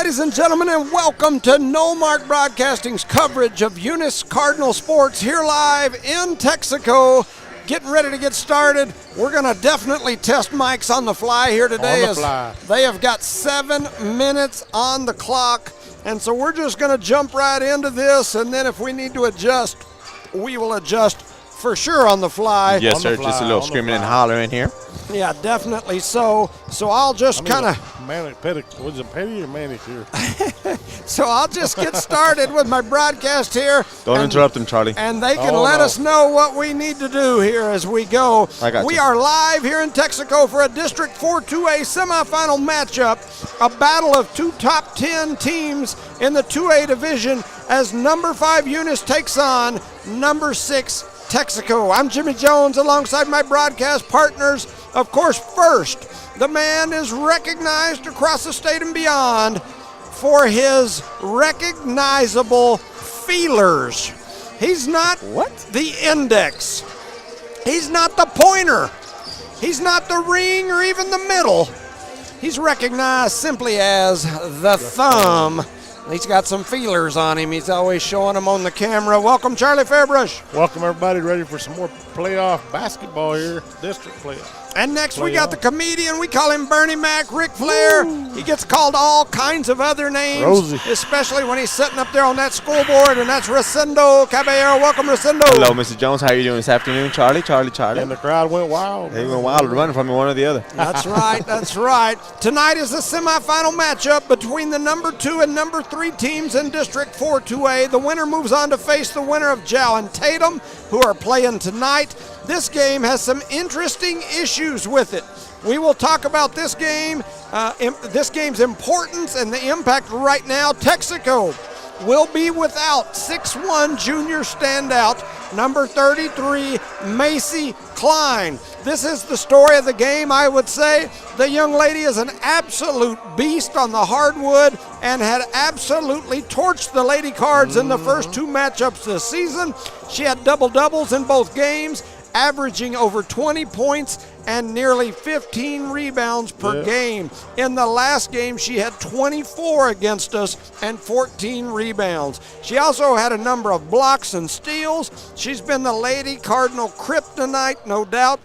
ladies and gentlemen, and welcome to No Mark Broadcasting's coverage of Eunice Cardinal sports here live in Texico. Getting ready to get started. We're going to definitely test mics on the fly here today. They have got 7 minutes on the clock, and so we're just going to jump right into this, and then if we need to adjust, we will adjust for sure on the fly. Yes, sir. Just a little screaming and hollering here. Yeah, definitely so. So I'll just kind of... Was it petty or manicure? So I'll just get started with my broadcast here. Don't interrupt them, Charlie. And they can let us know what we need to do here as we go. We are live here in Texico for a District 4 2A semifinal matchup, a battle of two top 10 teams in the 2A division as number 5 Eunice takes on number 6 Texico. I'm Jimmy Jones alongside my broadcast partners. Of course, first, the man is recognized across the state and beyond for his recognizable feelers. He's not the index. He's not the pointer. He's not the ring or even the middle. He's recognized simply as the thumb. He's got some feelers on him. He's always showing them on the camera. Welcome, Charlie Fairbrush. Welcome, everybody. Ready for some more playoff basketball here, district playoff. And next we got the comedian. We call him Bernie Mac, Ric Flair. Ooh. He gets called all kinds of other names, Rosie, especially when he's sitting up there on that scoreboard, and that's Rosendo Caballero. Welcome, Rosendo. Hello, Mr. Jones. How are you doing this afternoon? Charlie. And the crowd went wild. They went wild, running from me, one or the other. That's right, that's right. Tonight is the semifinal matchup between the number 2 and number 3 teams in District 4 2A. The winner moves on to face the winner of Jow and Tatum, who are playing tonight. This game has some interesting issues with it. We will talk about this game, this game's importance and the impact right now. Texico will be without 6'1" junior standout, number 33, Macy Klein. This is the story of the game, I would say. The young lady is an absolute beast on the hardwood and had absolutely torched the Lady Cards in the first 2 matchups this season. She had double-doubles in both games, averaging over 20 points and nearly 15 rebounds per game. In the last game, she had 24 against us and 14 rebounds. She also had a number of blocks and steals. She's been the Lady Cardinal kryptonite, no doubt.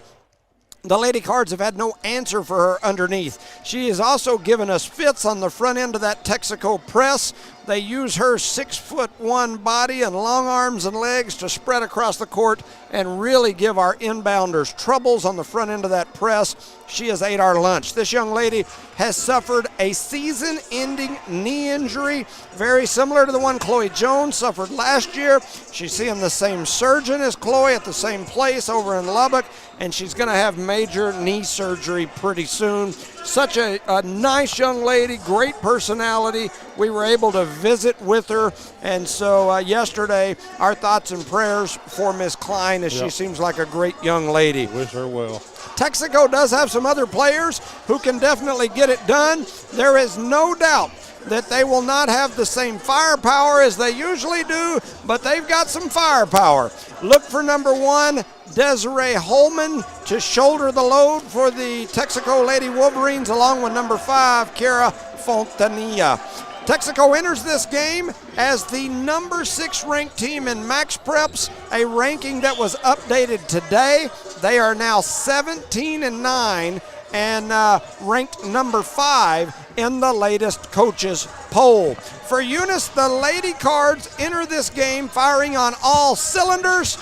The Lady Cards have had no answer for her underneath. She has also given us fits on the front end of that Texico press. They use her 6'1" body and long arms and legs to spread across the court and really give our inbounders troubles on the front end of that press. She has ate our lunch. This young lady has suffered a season-ending knee injury, very similar to the one Chloe Jones suffered last year. She's seeing the same surgeon as Chloe at the same place over in Lubbock, and she's going to have major knee surgery pretty soon. Such a nice young lady, great personality. We were able to visit with her, and so yesterday, our thoughts and prayers for Miss Klein, as she seems like a great young lady. Wish her well. Texico does have some other players who can definitely get it done. There is no doubt that they will not have the same firepower as they usually do, but they've got some firepower. Look for number 1, Desiree Holman, to shoulder the load for the Texico Lady Wolverines, along with number 5, Kara Fontanilla. Texico enters this game as the number 6 ranked team in Max Preps, a ranking that was updated today. They are now 17-9 and ranked number 5 in the latest coaches poll. For Eunice, the Lady Cards enter this game firing on all cylinders.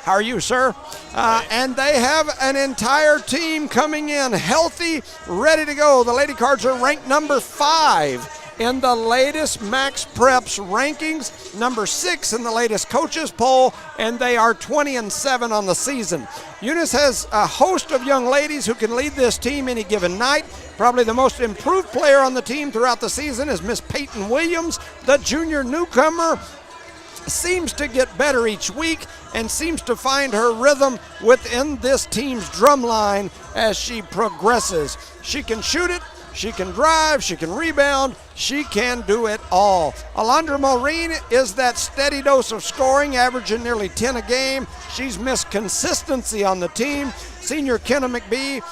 How are you, sir? And they have an entire team coming in healthy, ready to go. The Lady Cards are ranked number 5 in the latest Max Preps rankings, number 6 in the latest coaches poll, and they are 20-7 on the season. Eunice has a host of young ladies who can lead this team any given night. Probably the most improved player on the team throughout the season is Miss Peyton Williams, the junior newcomer. Seems to get better each week and seems to find her rhythm within this team's drum line as she progresses. She can shoot it, she can drive, she can rebound, she can do it all. Alondra Maureen is that steady dose of scoring, averaging nearly 10 a game. She's missed consistency on the team. Senior Kenna McBee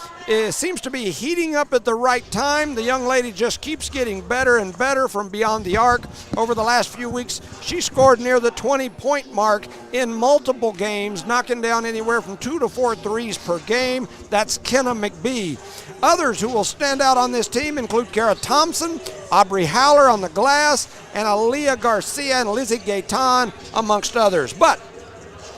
seems to be heating up at the right time. The young lady just keeps getting better and better from beyond the arc. Over the last few weeks, she scored near the 20-point mark in multiple games, knocking down anywhere from 2 to 4 threes per game. That's Kenna McBee. Others who will stand out on this team include Kara Thompson, Aubrey Howler on the glass, and Aaliyah Garcia and Lizzie Gaitan, amongst others. But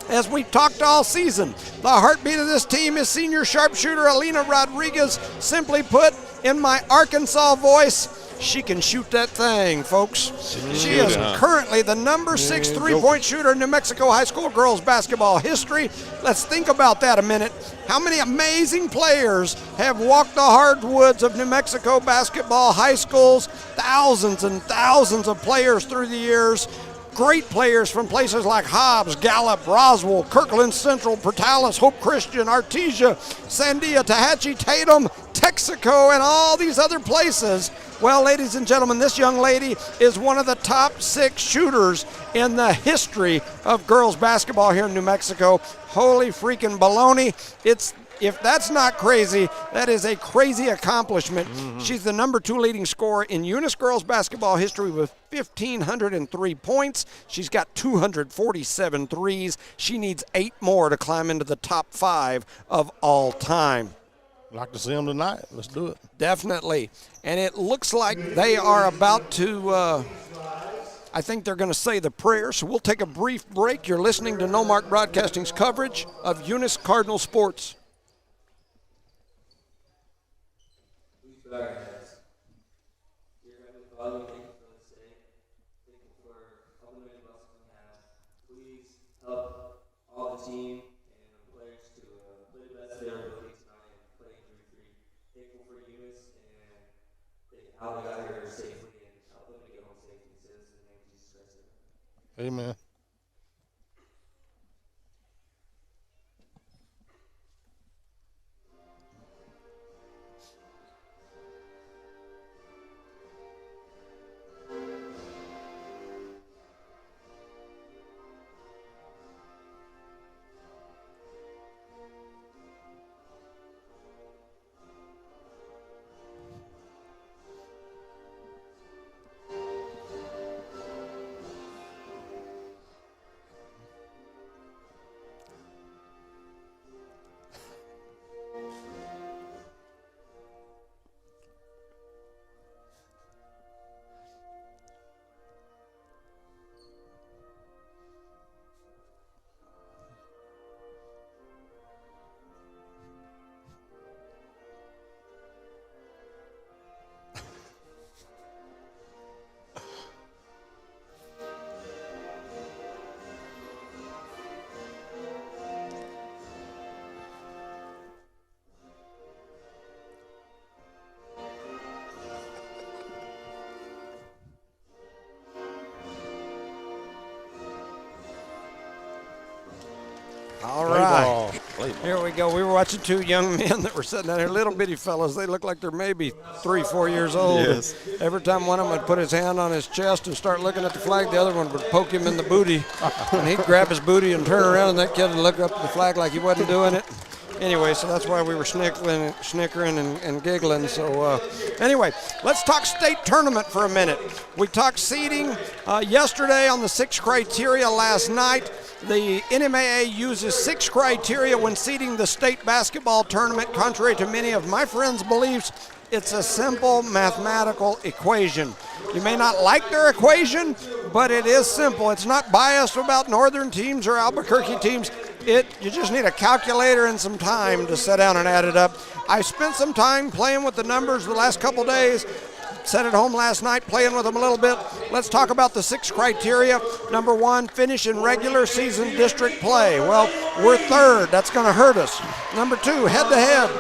as we've talked all season, the heartbeat of this team is senior sharpshooter Alina Rodriguez. Simply put, in my Arkansas voice, she can shoot that thing, folks. She is currently the number 6 three-point shooter in New Mexico high school girls basketball history. Let's think about that a minute. How many amazing players have walked the hardwoods of New Mexico basketball high schools? Thousands and thousands of players through the years. Great players from places like Hobbs, Gallup, Roswell, Kirkland Central, Portales, Hope Christian, Artesia, Sandia, Tehachapi, Tatum, Texico, and all these other places. Well, ladies and gentlemen, this young lady is one of the top 6 shooters in the history of girls basketball here in New Mexico. Holy freaking baloney. If that's not crazy, that is a crazy accomplishment. She's the number 2 leading scorer in Eunice girls basketball history with 1,503 points. She's got 247 threes. She needs 8 more to climb into the top 5 of all time. Like to see them tonight. Let's do it. Definitely. And it looks like they are about to, I think they're going to say the prayer. So we'll take a brief break. You're listening to No Mark Broadcasting's coverage of Eunice Cardinal sports. Bow our heads. Dear Heavenly Father, we thank you for this day. Thank you for all the many blessings we have. Please help all the team and the players to play the best of their ability tonight and play injury-free. Thankful for Eunice and how they got here safely and help them to get home safely. In the name of Jesus Christ. Amen. All right. Here we go. We were watching 2 young men that were sitting down here, little bitty fellas. They look like they're maybe 3, 4 years old. Yes. Every time one of them would put his hand on his chest and start looking at the flag, the other one would poke him in the booty. And he'd grab his booty and turn around, and that kid would look up at the flag like he wasn't doing it. Anyway, so that's why we were snickering and giggling. So anyway, let's talk state tournament for a minute. We talked seeding yesterday on the 6 criteria last night. The NMAA uses 6 criteria when seeding the state basketball tournament. Contrary to many of my friends' beliefs, it's a simple mathematical equation. You may not like their equation, but it is simple. It's not biased about northern teams or Albuquerque teams. You just need a calculator and some time to sit down and add it up. I spent some time playing with the numbers the last couple days. Sat at home last night playing with them a little bit. Let's talk about the 6 criteria. Number 1, finish in regular season district play. Well, we're 3rd. That's going to hurt us. Number 2, head-to-head.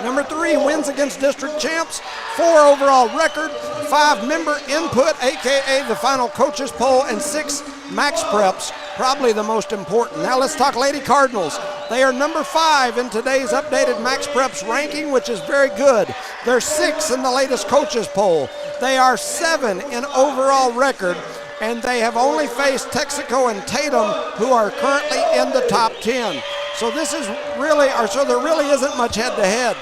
Number 3, wins against district champs. 4, overall record. 5, member input, a.k.a. the final coaches poll. And 6, max preps, probably the most important. Now let's talk Lady Cardinals. They are number 5 in today's updated max preps ranking, which is very good. They're 6 in the latest coaches poll. They are 7 in overall record, and they have only faced Texico and Tatum, who are currently in the top 10. So this is really, so there really isn't much head-to-head.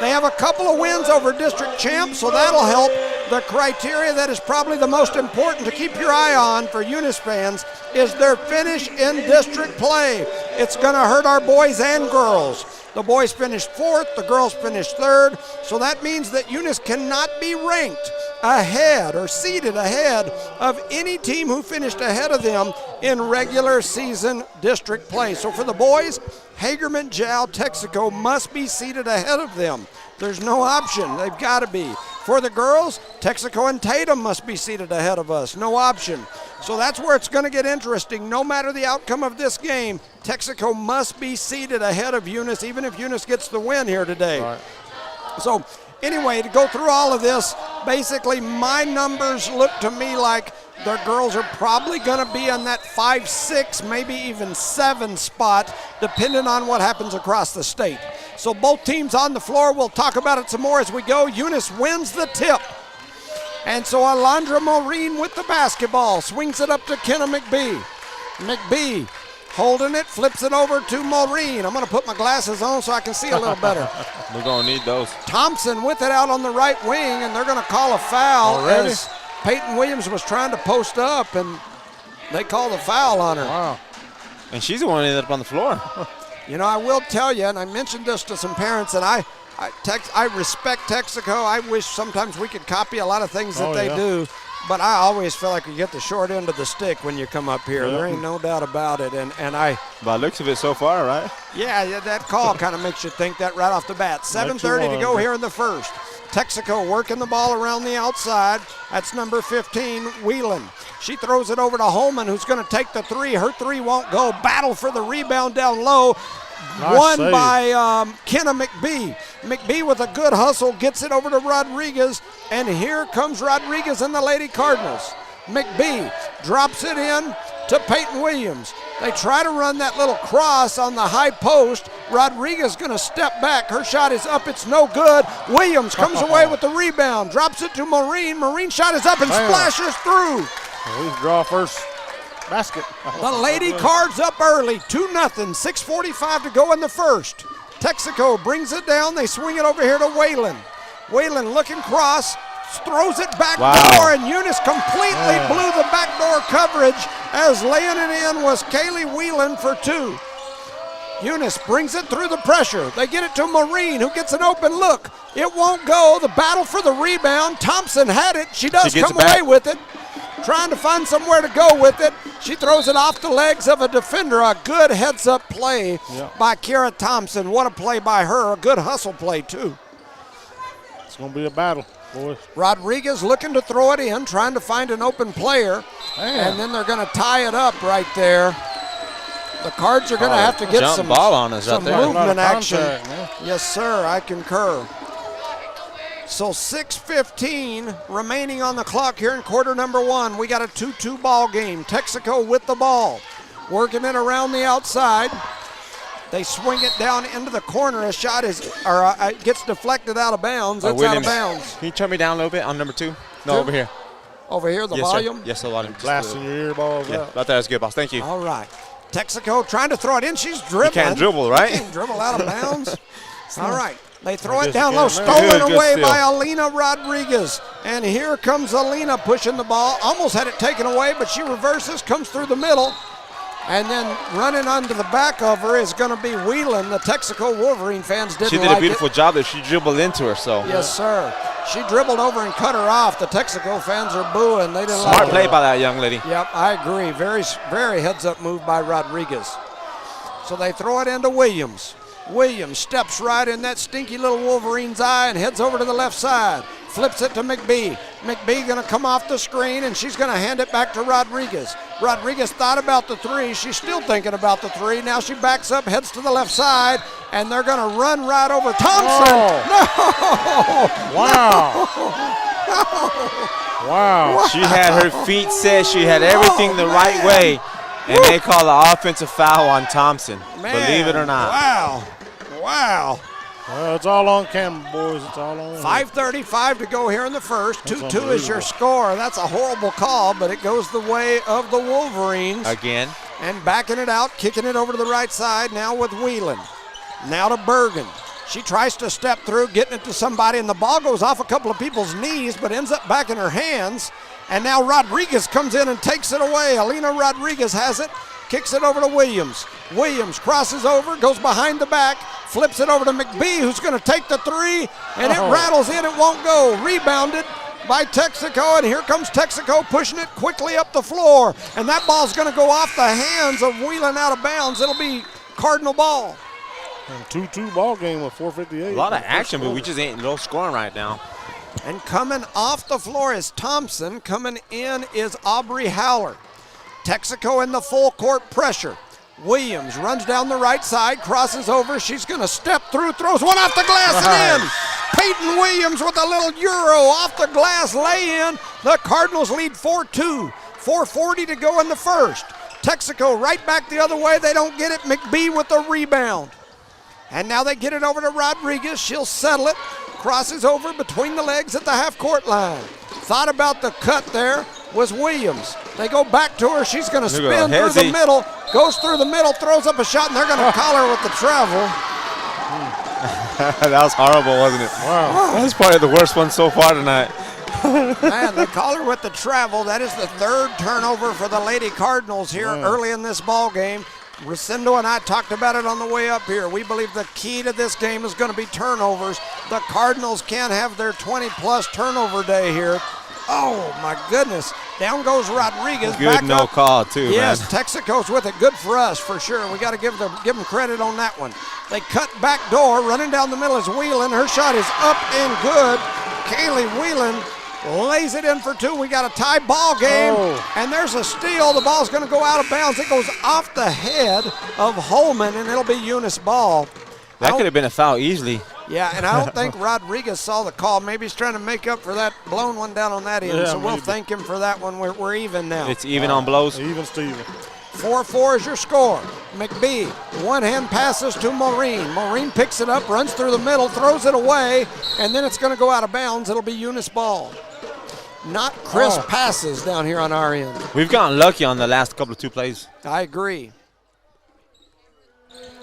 They have a couple of wins over district champs, so that'll help. The criteria that is probably the most important to keep your eye on for Eunice fans is their finish in district play. It's going to hurt our boys and girls. The boys finished 4th, the girls finished 3rd, so that means that Eunice cannot be ranked ahead or seated ahead of any team who finished ahead of them in regular season district play. So for the boys, Hagerman, Jow, Texico must be seated ahead of them. There's no option. They've got to be. For the girls, Texico and Tatum must be seated ahead of us. No option. So that's where it's going to get interesting. No matter the outcome of this game, Texico must be seated ahead of Eunice, even if Eunice gets the win here today. Right. So anyway, to go through all of this, basically my numbers look to me like the girls are probably going to be in that 5, 6, maybe even 7 spot, depending on what happens across the state. So both teams on the floor. We'll talk about it some more as we go. Eunice wins the tip. And so Alondra Maureen with the basketball, swings it up to Kenna McBee. McBee holding it, flips it over to Maureen. I'm going to put my glasses on so I can see a little better. We're going to need those. Thompson with it out on the right wing, and they're going to call a foul Already? as Peyton Williams was trying to post up, and they called a foul on her. Wow. And she's the one that ended up on the floor. You know, I will tell you, and I mentioned this to some parents, and I respect Texico. I wish sometimes we could copy a lot of things that they do, but I always feel like you get the short end of the stick when you come up here. Yeah. There ain't no doubt about it. And I, By the looks of it so far, right? yeah, that call kind of makes you think that right off the bat. 7:30 to go here in the first. Texico working the ball around the outside. That's number 15, Whelan. She throws it over to Holman, who's going to take the three. Her three won't go. Battle for the rebound down low. Nice Won save. by Kenna McBee. McBee with a good hustle gets it over to Rodriguez, and here comes Rodriguez and the Lady Cardinals. McBee drops it in to Peyton Williams. They try to run that little cross on the high post. Rodriguez going to step back. Her shot is up. It's no good. Williams comes away with the rebound, drops it to Maureen. Maureen shot is up and splashes through. We draw first basket. The Lady Cards up early, 2-0, 6:45 to go in the first. Texico brings it down. They swing it over here to Whalen. Whalen looking cross, throws it back door, and Eunice completely blew the backdoor coverage as laying it in was Kaylee Whelan for 2. Eunice brings it through the pressure. They get it to Maureen, who gets an open look. It won't go. The battle for the rebound. Thompson had it. She does come away with it. Trying to find somewhere to go with it. She throws it off the legs of a defender. A good heads-up play by Kara Thompson. What a play by her. A good hustle play, too. It's going to be a battle, boys. Rodriguez looking to throw it in, trying to find an open player. And then they're going to tie it up right there. The Cards are going to have to get some ball on us some right there. movement action. Contact, Yes, sir, I concur. So 6:15 remaining on the clock here in quarter number 1. We got a 2-2 ball game. Texaco with the ball, working it around the outside. They swing it down into the corner. A shot gets deflected out of bounds. It's out of bounds. Can you turn me down a little bit on number 2? No, over here. Over here, the Yes, volume? sir. Yes, a lot of Blasting your ear balls Yeah, out. about that is good, boss. Thank you. All right. Texaco trying to throw it in. She's dribbling. You can't dribble, right? You can't dribble out of bounds. All right. They throw I it guess down you low, can. stolen Good away steal. by Alina Rodriguez. And here comes Alina pushing the ball. Almost had it taken away, but she reverses, comes through the middle. And then running onto the back of her is going to be Whelan. The Texaco Wolverine fans didn't She did like a beautiful job there. She dribbled into her, so. Yes, sir. She dribbled over and cut her off. The Texaco fans are booing. They didn't like Smart it. play by that young lady. Yep, I agree. Very, very heads-up move by Rodriguez. So they throw it into Williams. Williams steps right in that stinky little Wolverine's eye and heads over to the left side. Flips it to McBee. McBee going to come off the screen, and she's going to hand it back to Rodriguez. Rodriguez thought about the three. She's still thinking about the three. Now she backs up, heads to the left side, and they're going to run right over Thompson. Oh. No! Wow. No! Wow. She had her feet set. She had everything the right way. And they call an offensive foul on Thompson. Man, Believe it or not. Wow. Wow. Well, it's all on camera, boys. It's all on. 5:35 to go here in the first. 2-2 is your unbelievable. score. That's a horrible call, but it goes the way of the Wolverines. Again. And backing it out, kicking it over to the right side now with Whelan. Now to Bergen. She tries to step through, getting it to somebody, and the ball goes off a couple of people's knees, but ends up back in her hands. And now Rodriguez comes in and takes it away. Alina Rodriguez has it, kicks it over to Williams. Williams crosses over, goes behind the back, flips it over to McBee, who's going to take the three, and it rattles in, it won't go. Rebounded by Texico, and here comes Texico pushing it quickly up the floor. And that ball's going to go off the hands of Whelan out of bounds. It'll be Cardinal ball. And 2-2 ball game with 4:58. A lot of action, but we just ain't low scoring right now. And coming off the floor is Thompson. Coming in is Aubrey Howler. Texico in the full court pressure. Williams runs down the right side, crosses over. She's going to step through, throws one off the glass and in. Peyton Williams with a little euro off the glass lay-in. The Cardinals lead 4-2. 4:40 to go in the first. Texico right back the other way. They don't get it. McBee with the rebound. And now they get it over to Rodriguez. She'll settle it. Crosses over between the legs at the half-court line. Thought about the cut there was Williams. They go back to her. She's going to spin through the middle. Goes through the middle, throws up a shot, and they're going to call her with the travel. That was horrible, wasn't it? Wow. That was probably the worst one so far tonight. Man, they call her with the travel. That is the third turnover for the Lady Cardinals here early in this ball game. Rosendo and I talked about it on the way up here. We believe the key to this game is going to be turnovers. The Cardinals can't have their 20-plus turnover day here. Oh, my goodness. Down goes Rodriguez. Good back no up. call, too, Yes, man. Texaco's with it. Good for us, for sure. We got to give them credit on that one. They cut back door. Running down the middle is Whelan. Her shot is up and good. Kaylee Whelan lays it in for two. We got a tie ball game, and there's a steal. The ball's going to go out of bounds. It goes off the head of Holman, and it'll be Eunice ball. That could have been a foul easily. Yeah, and I don't think Rodriguez saw the call. Maybe he's trying to make up for that blown one down on that end. Yeah, so we'll maybe. thank him for that one. We're even now. It's even on blows. Even Steven. 4-4 is your score. McBee, one-hand passes to Maureen. Maureen picks it up, runs through the middle, throws it away, and then it's going to go out of bounds. It'll be Eunice ball. Not crisp passes down here on our end. We've gotten lucky on the last couple of two plays. I agree.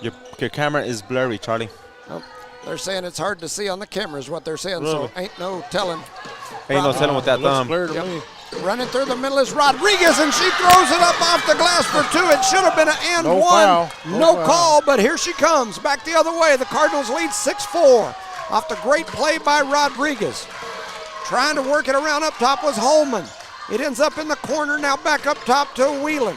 Your camera is blurry, Charlie. Oh, they're saying it's hard to see on the camera is what they're saying, so ain't no telling. Ain't no telling with that Looks thumb. clear to me. Running through the middle is Rodriguez, and she throws it up off the glass for two. It should have been an and No one. foul. No foul. call, but here she comes. Back the other way. The Cardinals lead 6-4 off the great play by Rodriguez. Trying to work it around up top was Holman. It ends up in the corner, now back up top to Whelan.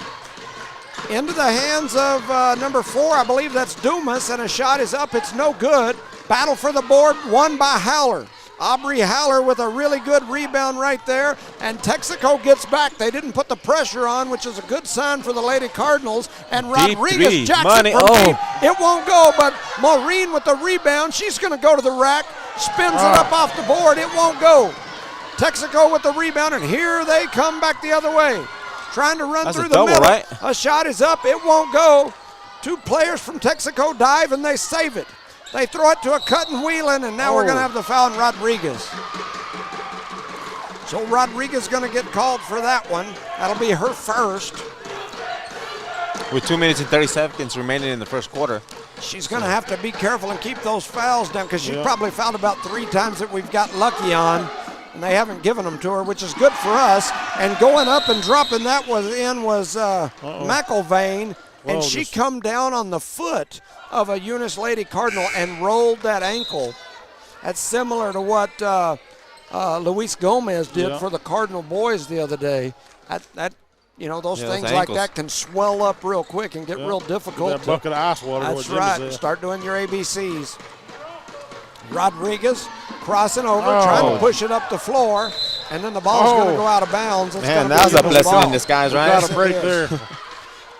Into the hands of number 4, I believe that's Dumas, and a shot is up. It's no good. Battle for the board, won by Howler. Aubrey Howler with a really good rebound right there, and Texico gets back. They didn't put the pressure on, which is a good sign for the Lady Cardinals, and Deep Rodriguez three. jacks Money. it from deep. It won't go, but Maureen with the rebound. She's going to go to the rack, spins it up off the board. It won't go. Texico with the rebound, and here they come back the other way. Trying to run That's through a the double, middle. right? A shot is up. It won't go. Two players from Texico dive, and they save it. They throw it to a cut and Whelan, and now we're going to have the foul on Rodriguez. So Rodriguez going to get called for that one. That'll be her first. With 2 minutes and 30 seconds remaining in the first quarter. She's going to have to be careful and keep those fouls down because she's probably fouled about 3 times that we've got lucky on, and they haven't given them to her, which is good for us. And going up and dropping that was McIlvain, and she come down on the foot of a Eunice Lady Cardinal and rolled that ankle. That's similar to what Luis Gomez did for the Cardinal boys the other day. Those things like ankles. that can swell up real quick and get real difficult. That bucket of ice water. That's right. Start doing your ABCs. Rodriguez crossing over, trying to push it up the floor, and then the ball's going to go out of bounds. It's Man, gonna that be was a Eunice blessing ball. in disguise, right? Got a break there.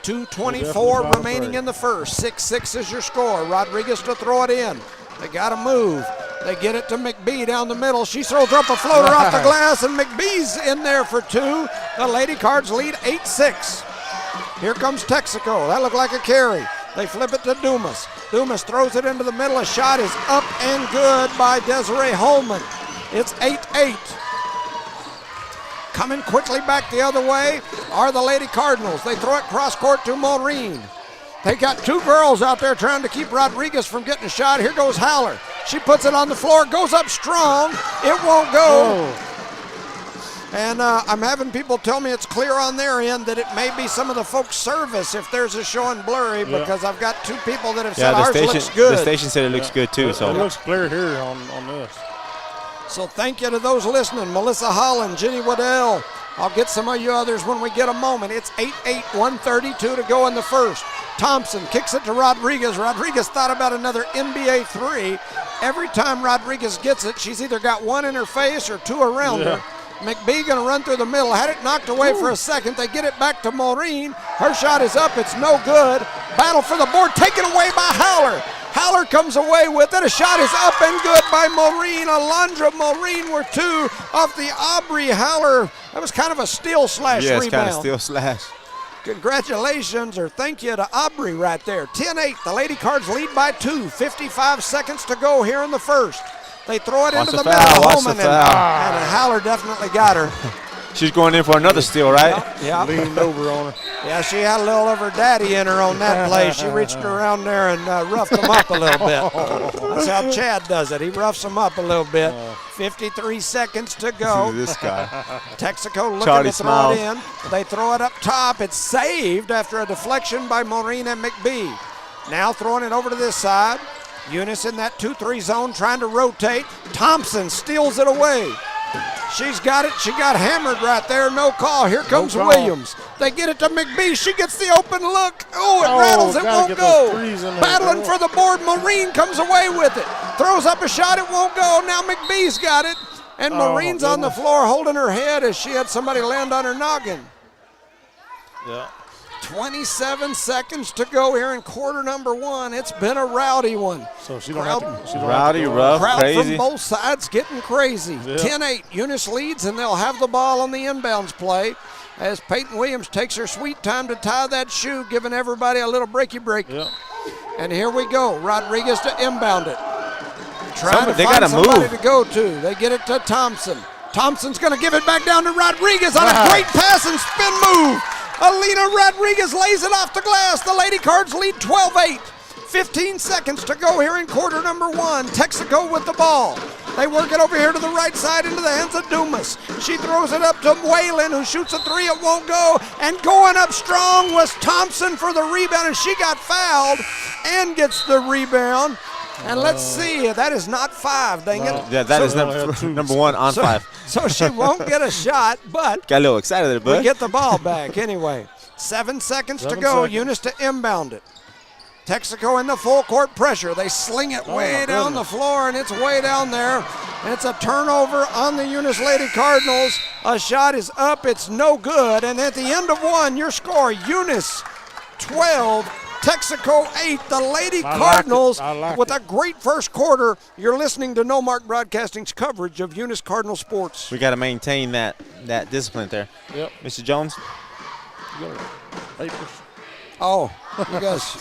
2:24 remaining in the first. 6-6 is your score. Rodriguez to throw it in. They got to move. They get it to McBee down the middle. She throws up a floater off the glass, and McBee's in there for 2. The Lady Cards lead 8-6. Here comes Texico. That looked like a carry. They flip it to Dumas. Dumas throws it into the middle. A shot is up and good by Desiree Holman. It's 8-8. Coming quickly back the other way are the Lady Cardinals. They throw it cross court to Maureen. They got two girls out there trying to keep Rodriguez from getting a shot. Here goes Haller. She puts it on the floor, goes up strong. It won't go. And I'm having people tell me it's clear on their end that it may be some of the folks' service if there's a showing blurry, because I've got two people that have said ours looks good. The station said it looks good too. So it looks clear here on this. So thank you to those listening. Melissa Holland, Jenny Waddell. I'll get some of you others when we get a moment. It's 8-8, 132 to go in the first. Thompson kicks it to Rodriguez. Rodriguez thought about another NBA three. Every time Rodriguez gets it, she's either got one in her face or two around her. McBee going to run through the middle. Had it knocked away for a second. They get it back to Maureen. Her shot is up. It's no good. Battle for the board taken away by Haller. Haller comes away with it. A shot is up and good by Maureen. Alondra Maureen were two off the Aubrey Haller. That was kind of a steal slash rebound. Yeah, it's kind of steal slash. Congratulations, or thank you to Aubrey right there. 10-8, the Lady Cards lead by 2. 55 seconds to go here in the first. They throw it into the middle. Holman and Haller definitely got her. She's going in for another steal, right? Yeah. Leaned over on her. Yeah, she had a little of her daddy in her on that play. She reached around there and roughed them up a little bit. That's how Chad does it. He roughs them up a little bit. 53 seconds to go. This guy. Texico looking Charlie to throw it in. They throw it up top. It's saved after a deflection by Maureen and McBee. Now throwing it over to this side. Eunice in that 2-3 zone trying to rotate. Thompson steals it away. She's got it. She got hammered right there. No call. Here comes Williams. They get it to McBee. She gets the open look. Oh, it rattles. It won't go. Battling for the board. Maureen comes away with it. Throws up a shot. It won't go. Now McBee's got it. And Maureen's on the floor holding her head as she had somebody land on her noggin. Yeah. 27 seconds to go here in quarter number one. It's been a rowdy one. So she don't have to. Rowdy, rough, crowd crazy. From both sides getting crazy. Yeah. 10-8, Eunice leads, and they'll have the ball on the inbounds play as Peyton Williams takes her sweet time to tie that shoe, giving everybody a little breaky break. Yeah. And here we go. Rodriguez to inbound it. Trying to They find gotta somebody move. to go to. They get it to Thompson. Thompson's going to give it back down to Rodriguez on a great pass and spin move. Alina Rodriguez lays it off the glass. The Lady Cards lead 12-8. 15 seconds to go here in quarter number one. Texico with the ball. They work it over here to the right side into the hands of Dumas. She throws it up to Whalen, who shoots a three. It won't go. And going up strong was Thompson for the rebound, and she got fouled and gets the rebound. And let's see, that is not five, dang it. Yeah, that is number one on 5. So she won't get a shot, but Got a little excited there, bud. we get the ball back anyway. 7 seconds to go. Eunice to inbound it. Texaco in the full court pressure. They sling it way down the floor, and it's way down there. And it's a turnover on the Eunice Lady Cardinals. A shot is up. It's no good. And at the end of one, your score, Eunice 12, Texaco 8. The Lady Cardinals with a great first quarter. You're listening to No Mark Broadcasting's coverage of Eunice Cardinal sports. We got to maintain that discipline there. Yep. Mr. Jones? Papers. Oh, you guys,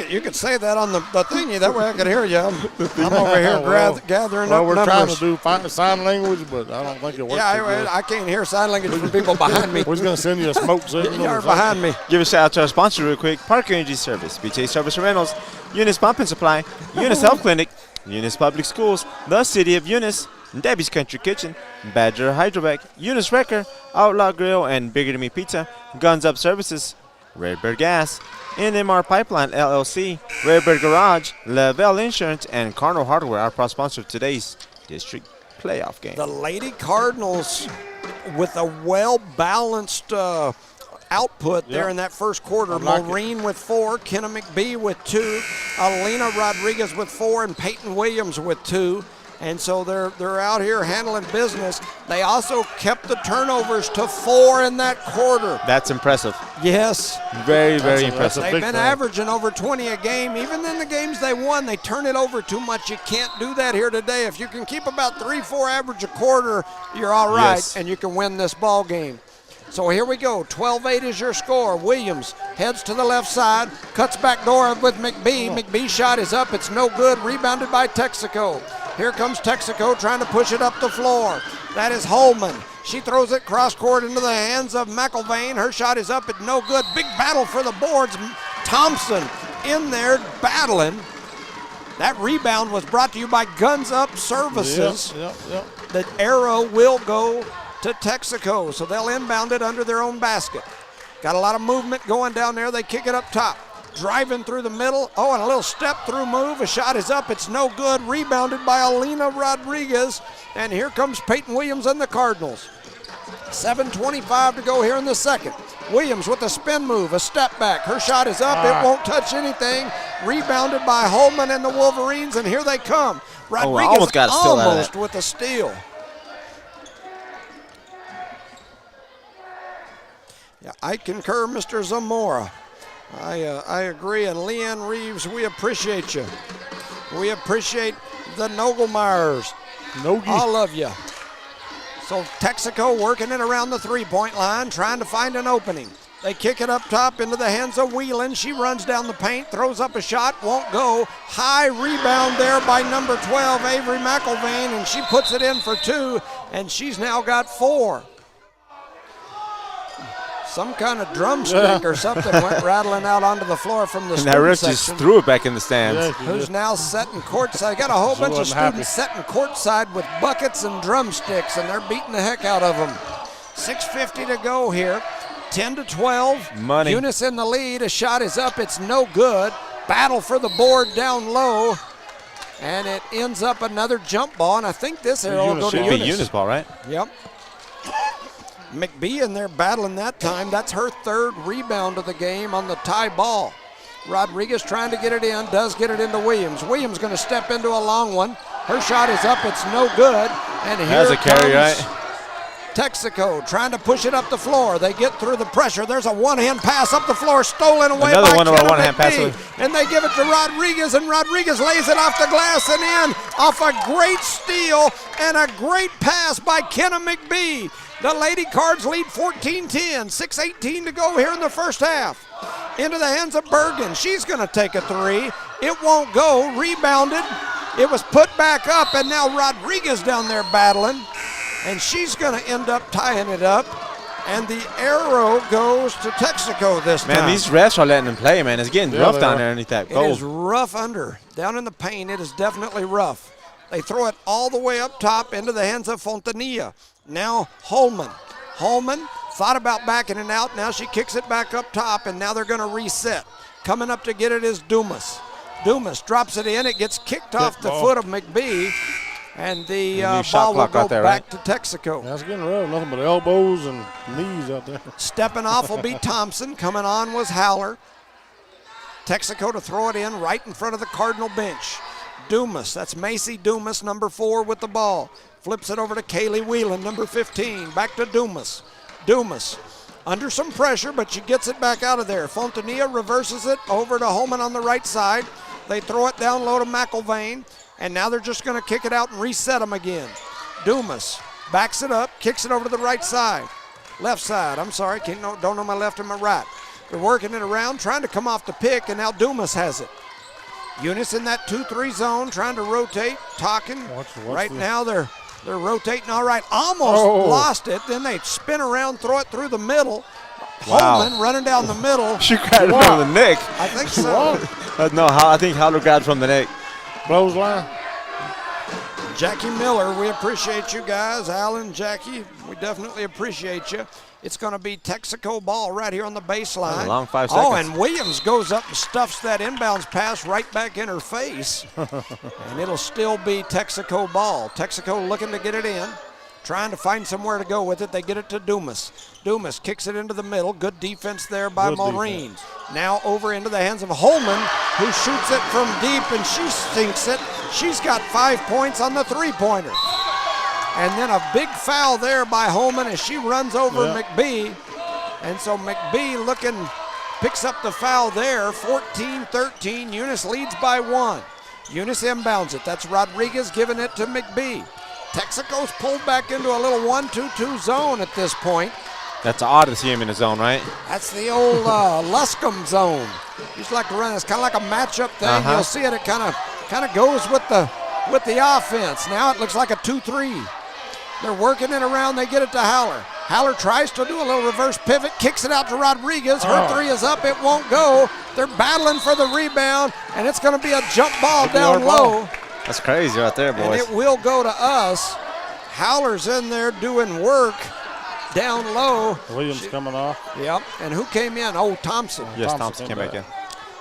you could say that on the thingy. That way I could hear you. I'm over here gathering up we're numbers. trying to do sign language, but I don't think it works. Yeah, I can't hear sign language from people behind me. We're going to send you a smoke signal. You're behind me. Give a shout out to our sponsor real quick. Park Energy Service, BJ Service and Rentals, Eunice Pump and Supply, Eunice Health Clinic, Eunice Public Schools, the City of Eunice, Debbie's Country Kitchen, Badger Hydrovac, Eunice Wrecker, Outlaw Grill and Bigger Than Me Pizza, Guns Up Services, Redbird Gas, NMR Pipeline LLC, Redbird Garage, Lavelle Insurance, and Cardinal Hardware, our proud sponsor of today's district playoff game. The Lady Cardinals with a well-balanced output there in that first quarter. Maureen with 4, Kenna McBee with 2, Alina Rodriguez with 4, and Peyton Williams with 2. And so they're out here handling business. They also kept the turnovers to 4 in that quarter. That's impressive. Yes. Very, very impressive. They've been averaging over 20 a game. Even in the games they won, they turn it over too much. You can't do that here today. If you can keep about 3-4 average a quarter, you're all right, and you can win this ball game. So here we go. 12-8 is your score. Williams heads to the left side, cuts back door with McBee. McBee's shot is up. It's no good. Rebounded by Texico. Here comes Texico trying to push it up the floor. That is Holman. She throws it cross court into the hands of McElvain. Her shot is up, but no good. Big battle for the boards. Thompson in there battling. That rebound was brought to you by Guns Up Services. Yep. The arrow will go to Texico, so they'll inbound it under their own basket. Got a lot of movement going down there. They kick it up top. Driving through the middle. Oh, and a little step-through move. A shot is up. It's no good. Rebounded by Alina Rodriguez. And here comes Peyton Williams and the Cardinals. 7:25 to go here in the second. Williams with a spin move, a step back. Her shot is up. It won't touch anything. Rebounded by Holman and the Wolverines, and here they come. Rodriguez almost with a steal. Yeah, I concur, Mr. Zamora. I agree, and Leanne Reeves, we appreciate you. We appreciate the Nogelmeyers. All of you. So Texico working it around the three-point line, trying to find an opening. They kick it up top into the hands of Whelan. She runs down the paint, throws up a shot, won't go. High rebound there by number 12, Avery McElvain, and she puts it in for 2, and she's now got 4. Some kind of drumstick or something went rattling out onto the floor from the student Rich section. just threw it back in the stands. Yeah, Who's now setting courtside. Got a whole bunch of students setting courtside with buckets and drumsticks, and they're beating the heck out of them. 6:50 to go here. 10-12. Money. Eunice in the lead. A shot is up. It's no good. Battle for the board down low. And it ends up another jump ball, and I think this arrow will go to Should Eunice. be Eunice ball, right? Yep. McBee in there battling that time. That's her 3rd rebound of the game on the tie ball. Rodriguez trying to get it in, does get it into Williams. Williams going to step into a long one. Her shot is up, it's no good. And here That's a carry, comes right? Texico trying to push it up the floor. They get through the pressure. There's a one-hand pass up the floor, stolen away Another by one of our Kenna one-hand McBee. passes. And they give it to Rodriguez, and Rodriguez lays it off the glass and in off a great steal and a great pass by Kenna McBee. The Lady Cards lead 14-10, 6:18 to go here in the first half. Into the hands of Bergen. She's going to take a 3. It won't go. Rebounded. It was put back up, and now Rodriguez down there battling. And she's going to end up tying it up. And the arrow goes to Texico this time. Man, these refs are letting them play, man. It's getting rough down there underneath that goal. It is rough under. Down in the paint, it is definitely rough. They throw it all the way up top into the hands of Fontanilla. Now Holman. Holman thought about backing it out. Now she kicks it back up top, and now they're going to reset. Coming up to get it is Dumas. Dumas drops it in. It gets kicked off the foot of McBee, and the ball will go back to Texico. That's getting rough. Nothing but elbows and knees out there. Stepping off will be Thompson. Coming on was Howler. Texico to throw it in right in front of the Cardinal bench. Dumas, that's Macy Dumas, number 4 with the ball. Flips it over to Kaylee Whelan, number 15. Back to Dumas. Dumas under some pressure, but she gets it back out of there. Fontanilla reverses it over to Holman on the right side. They throw it down low to McElvain, and now they're just going to kick it out and reset them again. Dumas backs it up, kicks it over to the right side. Left side, I'm sorry, don't know my left and my right. They're working it around, trying to come off the pick, and now Dumas has it. Eunice in that 2-3 zone, trying to rotate, talking. Right now they're rotating all right. Almost lost it. Then they spin around, throw it through the middle. Wow. Holman running down the middle. She grabbed it from the neck. I think so. No, I think Howler grabbed from the neck. Clothesline. Jackie Miller, we appreciate you guys. Alan, Jackie, we definitely appreciate you. It's going to be Texico ball right here on the baseline. Long 5 seconds. Oh, and Williams goes up and stuffs that inbounds pass right back in her face. And it'll still be Texico ball. Texico looking to get it in, trying to find somewhere to go with it. They get it to Dumas. Dumas kicks it into the middle. Good defense there by Maureen. Now over into the hands of Holman, who shoots it from deep, and she sinks it. She's got 5 points on the three-pointer. And then a big foul there by Holman as she runs over McBee. And so McBee picks up the foul there, 14-13. Eunice leads by 1. Eunice inbounds it. That's Rodriguez giving it to McBee. Texico's pulled back into a little 1-2-2 zone at this point. That's odd to see him in the zone, right? That's the old Luscombe zone. Used to like to run. It's kind of like a matchup thing. You'll see it. It kind of goes with the offense. Now it looks like a 2-3. They're working it around. They get it to Haller. Haller tries to do a little reverse pivot, kicks it out to Rodriguez. Her three is up. It won't go. They're battling for the rebound, and it's going to be a jump ball down low. That's crazy right there, boys. And it will go to us. Haller's in there doing work down low. Williams coming off. Yep. And who came in? Oh, Thompson. Yes, Thompson came back in.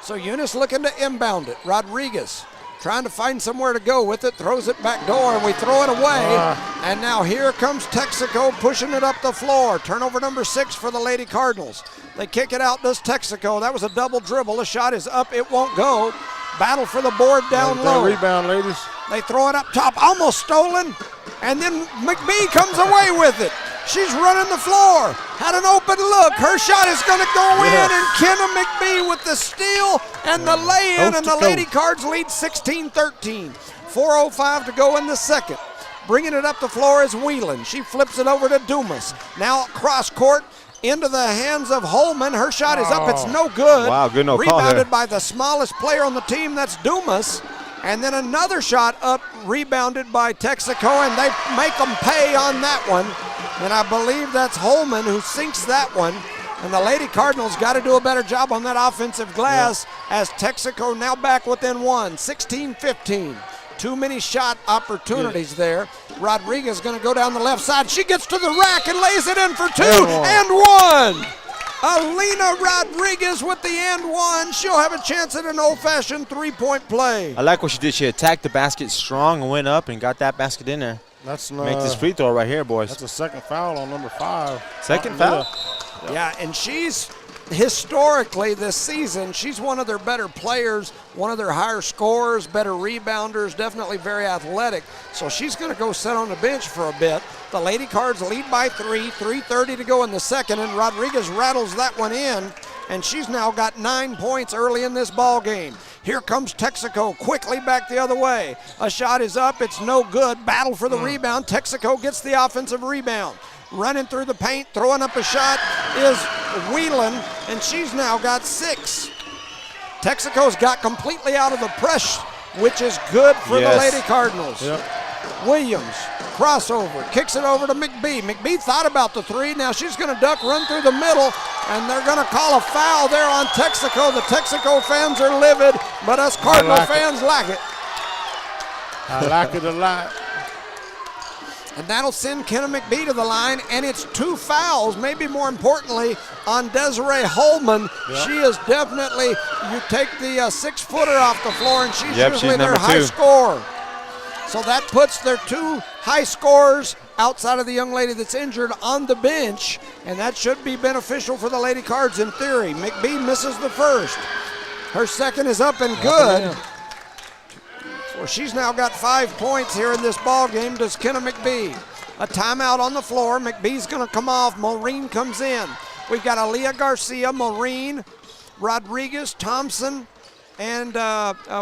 So Eunice looking to inbound it. Rodriguez trying to find somewhere to go with it, throws it back door, and we throw it away. And now here comes Texico pushing it up the floor. Turnover number 6 for the Lady Cardinals. They kick it out, does Texico. That was a double dribble. The shot is up, it won't go. Battle for the board down low. Rebound, ladies. They throw it up top, almost stolen. And then McBee comes away with it. She's running the floor. Had an open look. Her shot is going to go in, and Kenna McBee with the steal and the lay-in, and the Lady Cards lead 16-13. 4:05 to go in the second. Bringing it up the floor is Whelan. She flips it over to Dumas. Now cross court into the hands of Holman. Her shot is up. It's no good. Wow, good no call there. Rebounded by the smallest player on the team. That's Dumas. And then another shot up, rebounded by Texico, and they make them pay on that one. And I believe that's Holman who sinks that one. And the Lady Cardinals got to do a better job on that offensive glass as Texico now back within one, 16-15. Too many shot opportunities there. Rodriguez going to go down the left side. She gets to the rack and lays it in for 2 and 1. Alina Rodriguez with the and one. She'll have a chance at an old-fashioned three-point play. I like what she did. She attacked the basket strong and went up and got that basket in there. That's Make this free throw right here, boys. That's a second foul on number 5. Second foul? Yeah, and she's historically this season, she's one of their better players, one of their higher scorers, better rebounders, definitely very athletic. So she's going to go sit on the bench for a bit. The Lady Cards lead by 3, 3:30 to go in the second, and Rodriguez rattles that one in, and she's now got 9 points early in this ball game. Here comes Texico quickly back the other way. A shot is up, it's no good. Battle for the rebound. Texico gets the offensive rebound. Running through the paint, throwing up a shot is Whelan, and she's now got 6. Texico's got completely out of the press, which is good for the Lady Cardinals. Williams, crossover, kicks it over to McBee. McBee thought about the 3. Now she's going to duck, run through the middle, and they're going to call a foul there on Texico. The Texico fans are livid, but us Cardinal fans like it. I like it a lot. And that'll send Kenna McBee to the line, and it's 2 fouls, maybe more importantly, on Desiree Holman. She is definitely, you take the 6-footer off the floor, and she's usually their high scorer. So that puts their 2 high scorers outside of the young lady that's injured on the bench, and that should be beneficial for the Lady Cards in theory. McBee misses the first. Her second is up and good. Well, she's now got 5 points here in this ball game. Does Kenna McBee? A timeout on the floor. McBee's going to come off. Maureen comes in. We've got Aaliyah Garcia, Maureen, Rodriguez, Thompson, and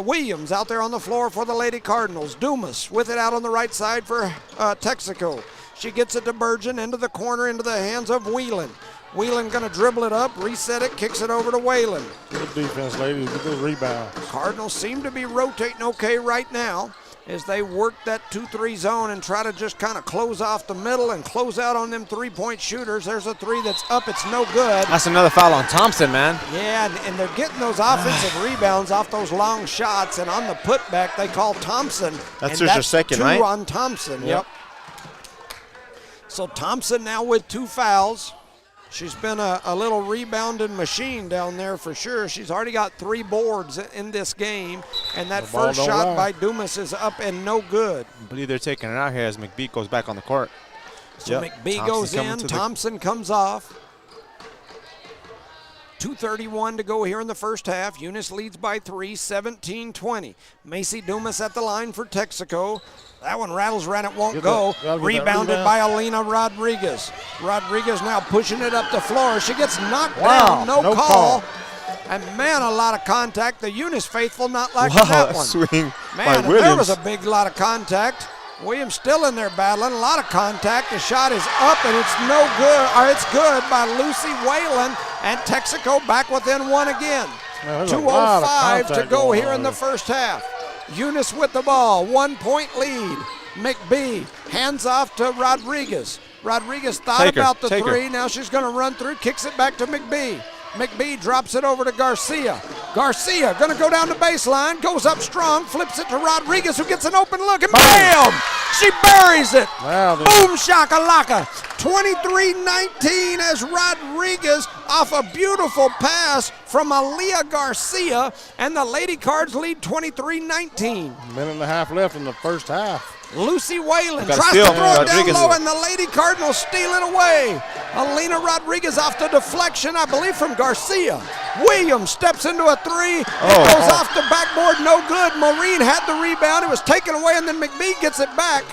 Williams out there on the floor for the Lady Cardinals. Dumas with it out on the right side for Texico. She gets it to Burgeon into the corner, into the hands of Whelan. Whelan going to dribble it up, reset it, kicks it over to Whelan. Good defense, ladies. Good rebound. Cardinals seem to be rotating okay right now as they work that 2-3 zone and try to just kind of close off the middle and close out on them three-point shooters. There's a 3 that's up. It's no good. That's another foul on Thompson, man. Yeah, and they're getting those offensive rebounds off those long shots, and on the putback, they call Thompson. That's your second, 2 right? on Thompson, yep. So Thompson now with 2 fouls. She's been a little rebounding machine down there for sure. She's already got 3 boards in this game, and that first shot by Dumas is up and no good. I believe they're taking it out here as McBee goes back on the court. So McBee goes in, Thompson comes off. 2:31 to go here in the first half. Eunice leads by 3, 17-20. Macy Dumas at the line for Texico. That one rattles around, it won't go. Rebounded by Alina Rodriguez. Rodriguez now pushing it up the floor. She gets knocked down, no call. And man, a lot of contact. The Eunice faithful not liking that one. Swing man, by Williams. There was a big lot of contact. Williams still in there battling, a lot of contact. The shot is up and it's no good, or it's good by Lucy Whalen, and Texico back within 1 again. 2:05 to go here in the first half. Eunice with the ball, 1 point lead. McBee hands off to Rodriguez. Rodriguez thought Take her, about the take her. three. Now she's going to run through, kicks it back to McBee. McBee drops it over to Garcia. Garcia going to go down the baseline, goes up strong, flips it to Rodriguez, who gets an open look, and bam! She buries it. Wow, dude. Boom shakalaka. 23-19 as Rodriguez off a beautiful pass from Aaliyah Garcia, and the Lady Cards lead 23-19. Minute and a half left in the first half. Lucy Whalen Got a tries steal. to throw it Rodriguez. down low, and the Lady Cardinals steal it away. Alina Rodriguez off the deflection, I believe, from Garcia. Williams steps into a three. It goes off the backboard, no good. Maureen had the rebound. It was taken away, and then McBee gets it back.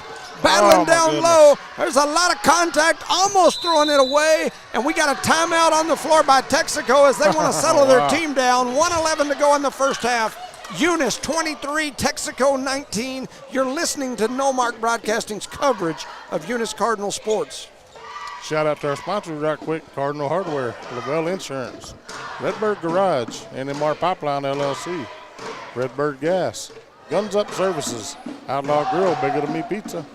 Battling my down goodness. low. There's a lot of contact, almost throwing it away, and we got a timeout on the floor by Texico as they want to settle their team down. 1:11 to go in the first half. Eunice 23, Texico 19. You're listening to No Mark Broadcasting's coverage of Eunice Cardinal sports. Shout out to our sponsors right quick, Cardinal Hardware, Lavelle Insurance, Redbird Garage, NMR Pipeline LLC, Redbird Gas, Guns Up Services, Outlaw Grill, Bigger Than Me Pizza,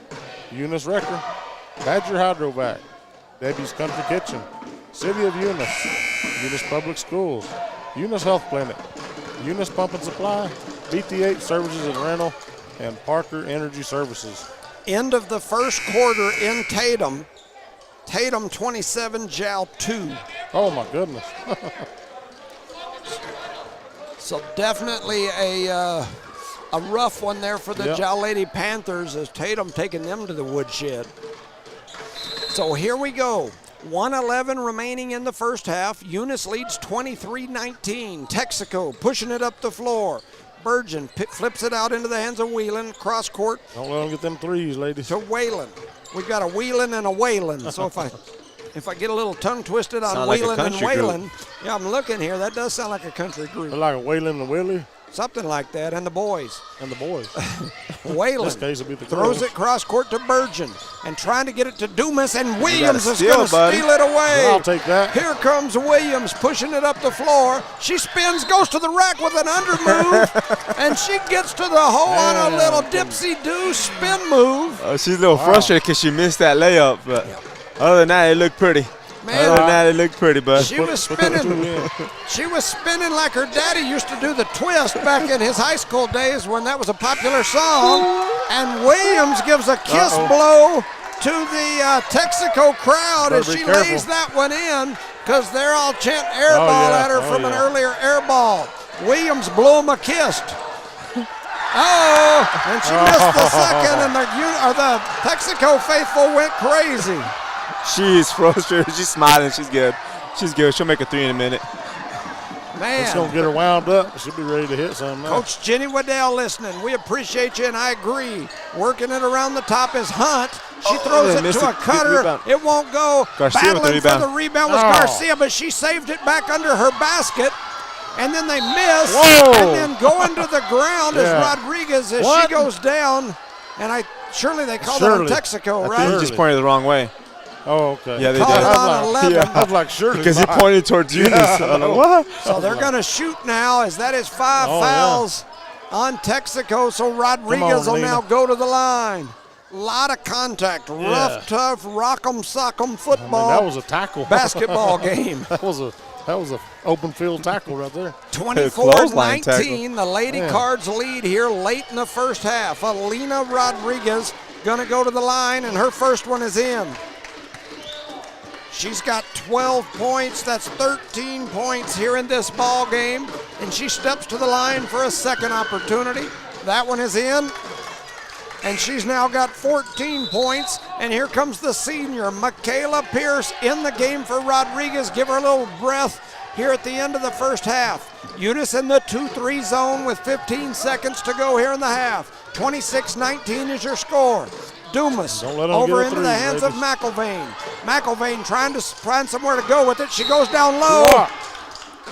Eunice Wrecker, Badger Hydrovac, Debbie's Country Kitchen, City of Eunice, Eunice Public Schools, Eunice Health Clinic, Eunice Pump and Supply, BT8 Services and Rental, and Parker Energy Services. End of the first quarter in Tatum. Tatum 27, Jal 2. Oh my goodness. So definitely a rough one there for the Yep. Jal Lady Panthers as Tatum taking them to the woodshed. So here we go. 1:11 remaining in the first half. Eunice leads 23-19. Texico pushing it up the floor. Burgeon flips it out into the hands of Whelan. Cross court Don't let them get them threes, ladies. to Whalen. We've got a Whelan and a Whalen. So if I get a little tongue twisted on Sound like a Whelan and country group. Whalen, yeah, I'm looking here. That does sound like a country They're group. like a Waylon and Willie Something like that. And the boys. and the boys. Whalen This case will be the throws girls. it cross court to Burgeon and trying to get it to Dumas, and Williams is steal, going to buddy. steal it away. I'll take that. Here comes Williams pushing it up the floor. She spins, goes to the rack with an under move, and she gets to the hole on a little dipsy-do spin move. She's a little frustrated because she missed that layup, but other than that, it looked pretty. Other than that, it looked pretty, bud. She was spinning. She was spinning like her daddy used to do the twist back in his high school days when that was a popular song. And Williams gives a kiss blow to the Texico crowd as Better be she careful. lays that one in because they're all chanting air ball yeah. at her Oh, from an yeah. earlier air ball. Williams blew him a kiss. Oh, and she missed the second, and the Texico faithful went crazy. She's frustrated. She's smiling. She's good. She's good. She'll make a three in a minute. It's going Man, to get her wound up. She'll be ready to hit something now. Coach Jenny Waddell listening. We appreciate you, and I agree. Working it around the top is Hunt. She throws they it missed to a it. Good cutter. rebound. It won't go. Garcia with the Battling for rebound. the rebound was Oh. Garcia, but she saved it back under her basket. And then they miss. Whoa. And then going to the ground is Yeah. Rodriguez as What? she goes down. And surely they called Surely. it on Texico, I right? think he just pointed the wrong way. Oh, okay. Yeah, they Called did. it on 11. I was like, surely Because he not. pointed towards Eunice. I'm like, what? So they're going to shoot now as that is 5 Oh, yeah. fouls on Texico. So Rodriguez will Lena. now go to the line. Lot of contact. Rough, tough, rock'em sock'em football. that was a tackle. basketball game. that was a open field tackle right there. Clothesline 24-19. The Lady Man. Cards lead here late in the first half. Alina Rodriguez going to go to the line, and her first one is in. She's got 12 points. That's 13 points here in this ball game. And she steps to the line for a second opportunity. That one is in. And she's now got 14 points. And here comes the senior, Michaela Pierce, in the game for Rodriguez. Give her a little breath here at the end of the first half. Eunice in the 2-3 zone with 15 seconds to go here in the half. 26-19 is your score. Dumas Don't let 'em over get a into three, the hands of ladies. McElvain. McElvain trying to find somewhere to go with it. She goes down low. What?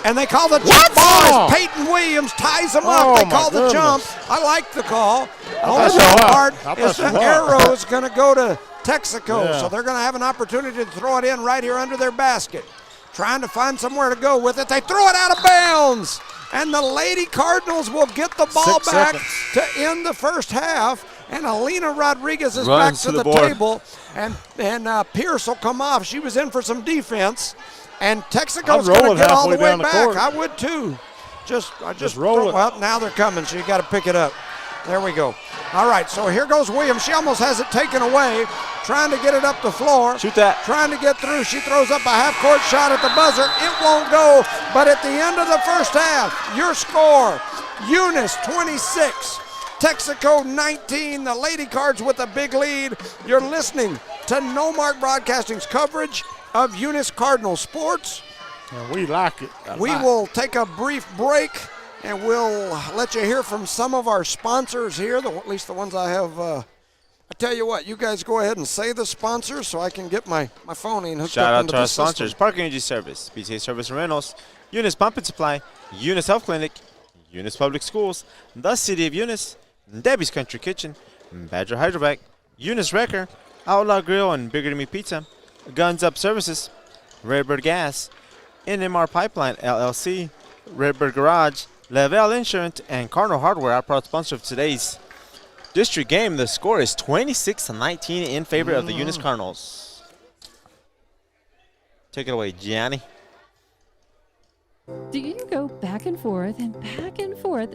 And they call the jump ball Oh. as Peyton Williams ties him Oh, up. They my call the goodness. jump. I like the call. The thought only she bad was. part I thought is she the was. arrow is going to go to Texico. Yeah. So they're going to have an opportunity to throw it in right here under their basket. Trying to find somewhere to go with it. They throw it out of bounds. And the Lady Cardinals will get the ball 6 back seconds. to end the first half. And Alina Rodriguez is Runs back to to the the board. table. And Pierce will come off. She was in for some defense. And Texico's I'd roll going it to get all the halfway way down the back. court. I would too. I just roll it. Well, now they're coming, so you got to pick it up. There we go. All right, so here goes Williams. She almost has it taken away, trying to get it up the floor. Shoot that. Trying to get through. She throws up a half-court shot at the buzzer. It won't go, but at the end of the first half, your score, Eunice 26, Texico 19. The Lady Cards with a big lead. You're listening to No Mark Broadcasting's coverage of Eunice Cardinal sports. And we like it. We will take a brief break, and we'll let you hear from some of our sponsors here, at least the ones I have. I tell you what, you guys go ahead and say the sponsors so I can get my phone in hooked Shout up out into to our the system. sponsors: Park Energy Service, BTA Service and Rentals, Eunice Pump and Supply, Eunice Health Clinic, Eunice Public Schools, the City of Eunice, Debbie's Country Kitchen, Badger Hydrovac, Eunice Wrecker, Outlaw Grill and Bigger Than Me Pizza, Guns Up Services, Redbird Gas, NMR Pipeline LLC, Redbird Garage, Lavelle Insurance, and Cardinal Hardware, our proud sponsor of today's district game. The score is 26-19 in favor of the Eunice Cardinals. Take it away, Gianni. Do you go back and forth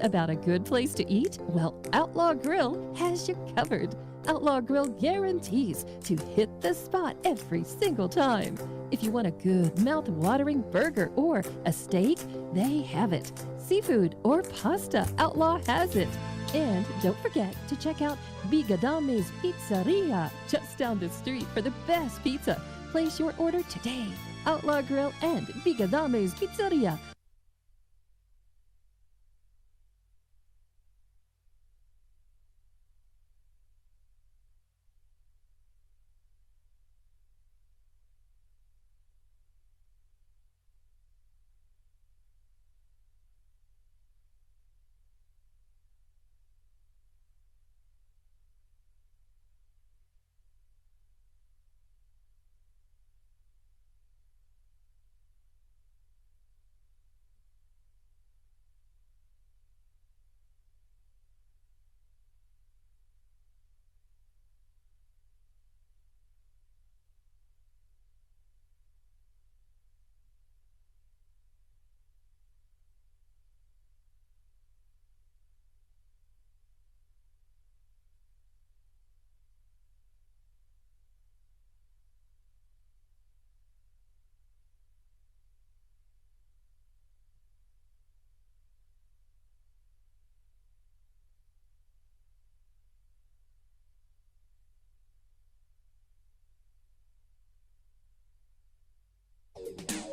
about a good place to eat? Well, Outlaw Grill has you covered. Outlaw Grill guarantees to hit the spot every single time. If you want a good mouth-watering burger or a steak, they have it. Seafood or pasta, Outlaw has it. And don't forget to check out Bigadame's Pizzeria just down the street for the best pizza. Place your order today. Outlaw Grill and Bigadame's Pizzeria.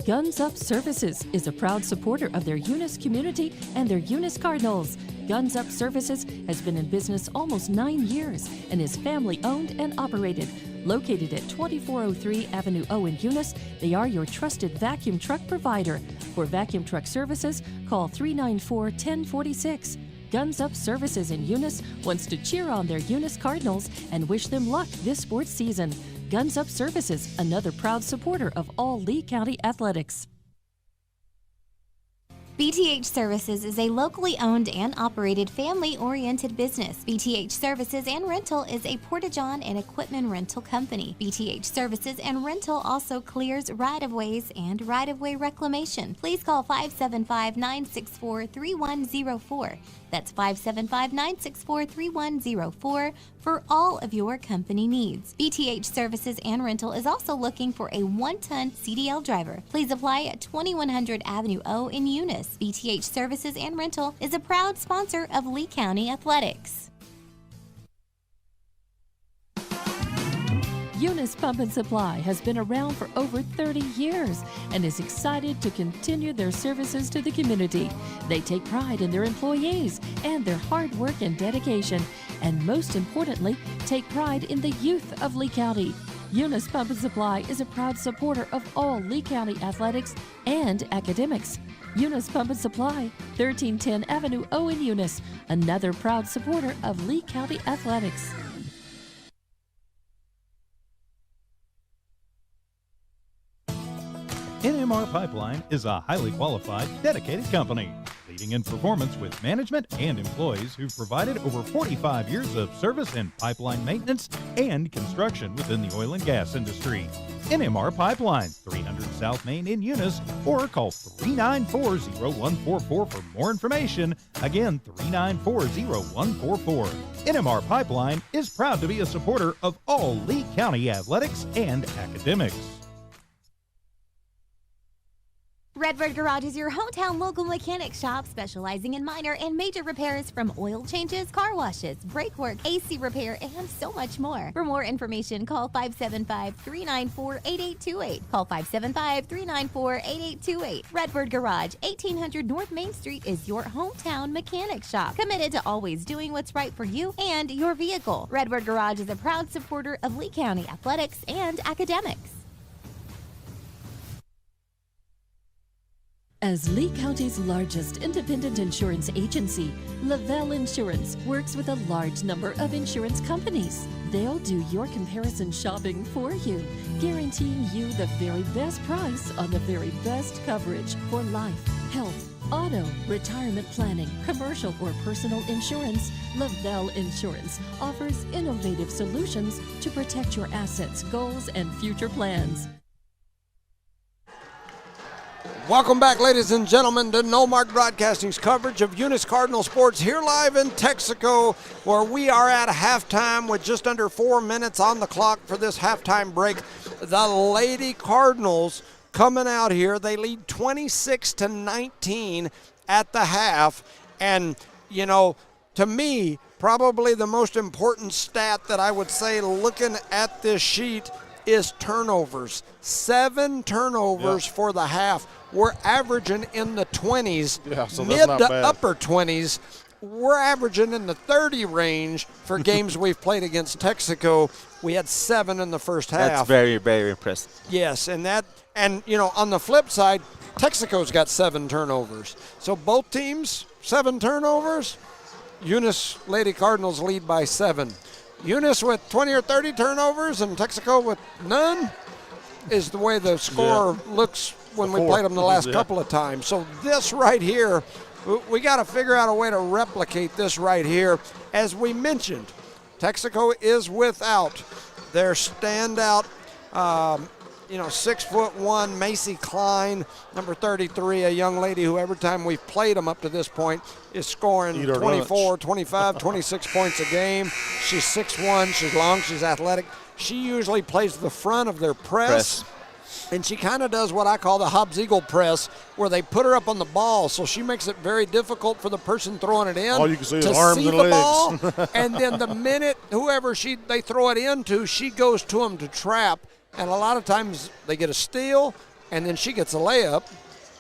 Guns Up Services is a proud supporter of their Eunice community and their Eunice Cardinals. Guns Up Services has been in business almost 9 years and is family-owned and operated. Located at 2403 Avenue O in Eunice, they are your trusted vacuum truck provider. For vacuum truck services, call 394-1046. Guns Up Services in Eunice wants to cheer on their Eunice Cardinals and wish them luck this sports season. Guns Up Services, another proud supporter of all Lee County athletics. BTH Services is a locally owned and operated family-oriented business. BTH Services and Rental is a Porta-John and equipment rental company. BTH Services and Rental also clears right-of-ways and right-of-way reclamation. Please call 575-964-3104. That's 575-964-3104 for all of your company needs. BTH Services and Rental is also looking for a 1-ton CDL driver. Please apply at 2100 Avenue O in Eunice. BTH Services and Rental is a proud sponsor of Lee County Athletics. Eunice Pump and Supply has been around for over 30 years and is excited to continue their services to the community. They take pride in their employees and their hard work and dedication, and most importantly, take pride in the youth of Lee County. Eunice Pump and Supply is a proud supporter of all Lee County athletics and academics. Eunice Pump and Supply, 1310 Avenue O in Eunice, another proud supporter of Lee County athletics. NMR Pipeline is a highly qualified, dedicated company. leading in performance with management and employees who've provided over 45 years of service in pipeline maintenance and construction within the oil and gas industry. NMR Pipeline, 300 South Main in Eunice, or call 394-0144 for more information. Again, 394-0144. NMR Pipeline is proud to be a supporter of all Lee County athletics and academics. Redbird Garage is your hometown local mechanic shop specializing in minor and major repairs from oil changes, car washes, brake work, AC repair, and so much more. For more information, call 575-394-8828. Call 575-394-8828. Redbird Garage, 1800 North Main Street is your hometown mechanic shop, committed to always doing what's right for you and your vehicle. Redbird Garage is a proud supporter of Lee County athletics and academics. As Lee County's largest independent insurance agency, Lavelle Insurance works with a large number of insurance companies. They'll do your comparison shopping for you, guaranteeing you the very best price on the very best coverage for life, health, auto, retirement planning, commercial or personal insurance. Lavelle Insurance offers innovative solutions to protect your assets, goals, and future plans. Welcome back, ladies and gentlemen, to No Mark Broadcasting's coverage of Eunice Cardinal sports here live in Texico, where we are at halftime with just under 4 minutes on the clock for this halftime break. The Lady Cardinals coming out here. They lead 26-19 at the half. And, you know, to me, probably the most important stat that I would say looking at this sheet is turnovers. 7 turnovers for the half. We're averaging in the 20s, so mid not to bad. upper 20s. We're averaging in the 30 range for games we've played against Texico. We had 7 in the first half. That's very, very impressive. Yes, and you know, on the flip side, Texico's got 7 turnovers. So both teams, 7 turnovers. Eunice Lady Cardinals lead by 7. Eunice with 20 or 30 turnovers and Texico with none is the way the score looks when we played them the last couple of times. So this right here, we got to figure out a way to replicate this right here. As we mentioned, Texico is without their standout, 6'1" Macy Klein, number 33, a young lady who every time we've played them up to this point is scoring 24, 25, 26 points a game. She's 6'1", she's long, she's athletic. She usually plays the front of their press. And she kind of does what I call the Hobbs Eagle press, where they put her up on the ball, so she makes it very difficult for the person throwing it in All you can see to is arms see and the legs. ball. And then the minute whoever they throw it into, she goes to them to trap. And a lot of times they get a steal, and then she gets a layup,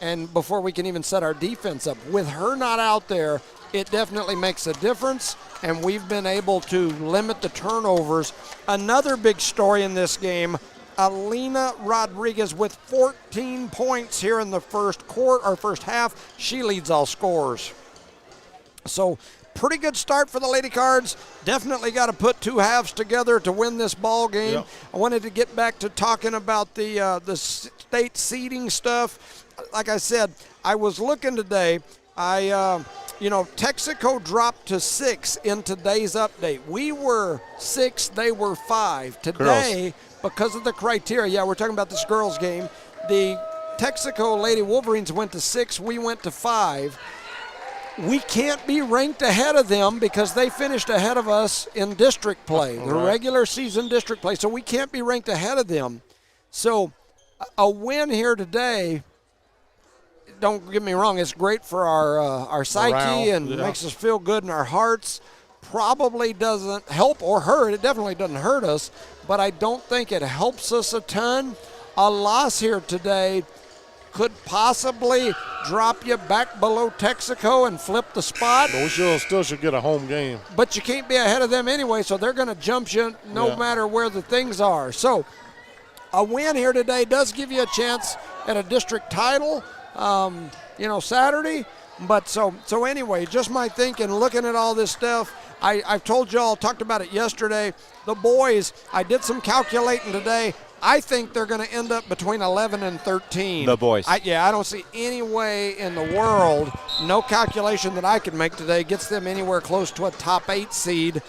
and before we can even set our defense up. With her not out there, it definitely makes a difference, and we've been able to limit the turnovers. Another big story in this game, Alina Rodriguez with 14 points here in the first half. She leads all scorers. So pretty good start for the Lady Cards. Definitely got to put 2 halves together to win this ball game. Yep. I wanted to get back to talking about the state seeding stuff. Like I said, I was looking today. Texico dropped to 6 in today's update. We were 6, they were 5. Today, girls, because of the criteria, we're talking about this girls game, the Texico Lady Wolverines went to 6, we went to 5. We can't be ranked ahead of them because they finished ahead of us in district play, the regular season district play, so we can't be ranked ahead of them. So a win here today, don't get me wrong, it's great for our psyche and makes us feel good in our hearts. Probably doesn't help or hurt. It definitely doesn't hurt us, but I don't think it helps us a ton. A loss here today could possibly drop you back below Texico and flip the spot. But we still should get a home game. But you can't be ahead of them anyway, so they're going to jump you no matter where the things are. So a win here today does give you a chance at a district title, Saturday. But so anyway, just my thinking, looking at all this stuff, I've told y'all, talked about it yesterday. The boys, I did some calculating today. I think they're going to end up between 11 and 13. The boys. I don't see any way in the world, no calculation that I can make today gets them anywhere close to a top 8 seed.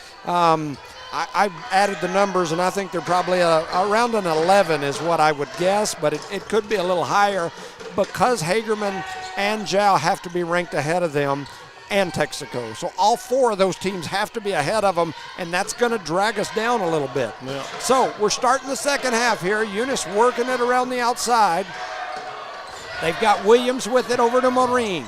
I've added the numbers, and I think they're probably around an 11 is what I would guess, but it could be a little higher because Hagerman and Jow have to be ranked ahead of them, and Texico. So all 4 of those teams have to be ahead of them, and that's going to drag us down a little bit. Yeah. So we're starting the second half here. Eunice working it around the outside. They've got Williams with it over to Marine.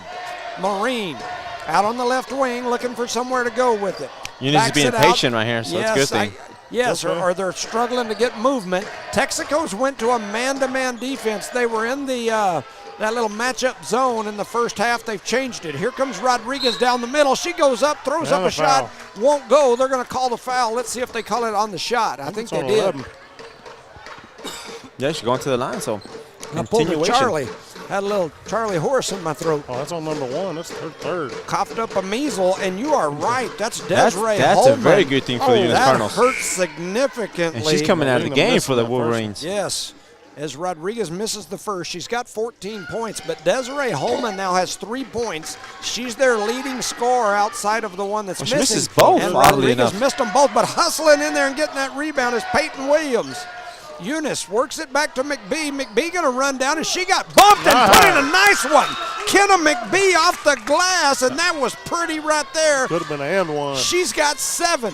Marine out on the left wing looking for somewhere to go with it. Eunice is being patient right here, so yes, it's a good thing. Yes, Okay. or they're struggling to get movement. Texaco's went to a man-to-man defense. They were in the that little matchup zone in the first half. They've changed it. Here comes Rodriguez down the middle. She goes up, throws up a shot, won't go. They're going to call the foul. Let's see if they call it on the shot. I think they did. 11. Yeah, she's going to the line, so I pulled a continuation. Charlie. Had a little Charlie horse in my throat. Oh, that's on number 1. That's her third. Coughed up a measle, and you are right. That's Desiree That's Holman. a very good thing for the Eunice that Cardinals. hurts significantly. And she's coming out of the Marina game missed for the that first one. Wolverines. Yes, as Rodriguez misses the first. She's got 14 points, but Desiree Holman now has 3 points. She's their leading scorer outside of the one that's Well, she missing. misses both, and oddly Rodriguez enough. missed them both, but hustling in there and getting that rebound is Peyton Williams. Eunice works it back to McBee. McBee going to run down, and she got bumped and put in a nice one. Kenna McBee off the glass, and that was pretty right there. Could have been an and one. She's got 7.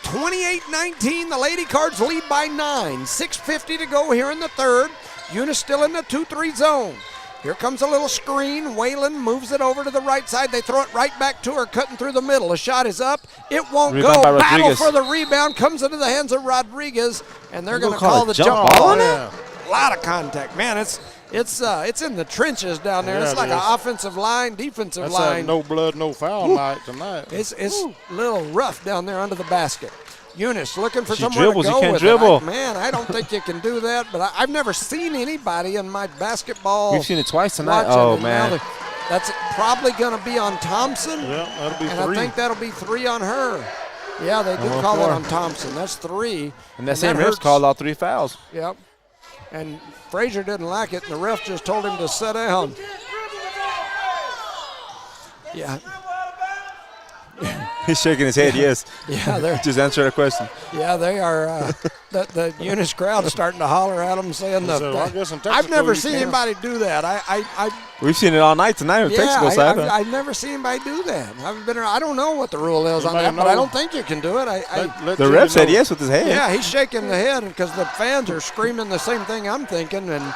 28-19, the Lady Cards lead by 9. 6:50 to go here in the third. Eunice still in the 2-3 zone. Here comes a little screen. Whalen moves it over to the right side. They throw it right back to her, cutting through the middle. A shot is up. It won't Rebound by go. Battle Rodriguez. for the rebound comes into the hands of Rodriguez, and they're They're going to gonna call call the a jump jump ball ball. on Yeah. A lot of contact. Man, it's in the trenches down there. Yeah, it's it like an is. offensive line, defensive That's line. a no blood, no foul night tonight. It's a little rough down there under the basket. Eunice looking for She somewhere dribbles, to you go can't with dribble. it. Man, I don't think you can do that, but I've never seen anybody in my basketball. We've seen it twice tonight. watching, Oh, and man. now that's probably going to be on Thompson, Yeah, that'll be and 3. I think that'll be 3 on her. Yeah, they do Well, call that 4. on Thompson. That's 3. And that same ref's hurts. called all 3 fouls. Yep. And Frazier didn't like it, and the ref just told him to sit down. Yeah, He's shaking his head, yes. yeah, they're Just answer the question. Yeah, they are. The Eunice crowd is starting to holler at them, saying So I guess in I've Texico never you seen can. anybody do that. I We've seen it all night tonight on the Texico side. I've never seen anybody do that. I don't know what the rule is on Anybody that, but I know? don't think you can do it. Let The Jimmy ref said know. yes with his head. Yeah, he's shaking the head because the fans are screaming the same thing I'm thinking. And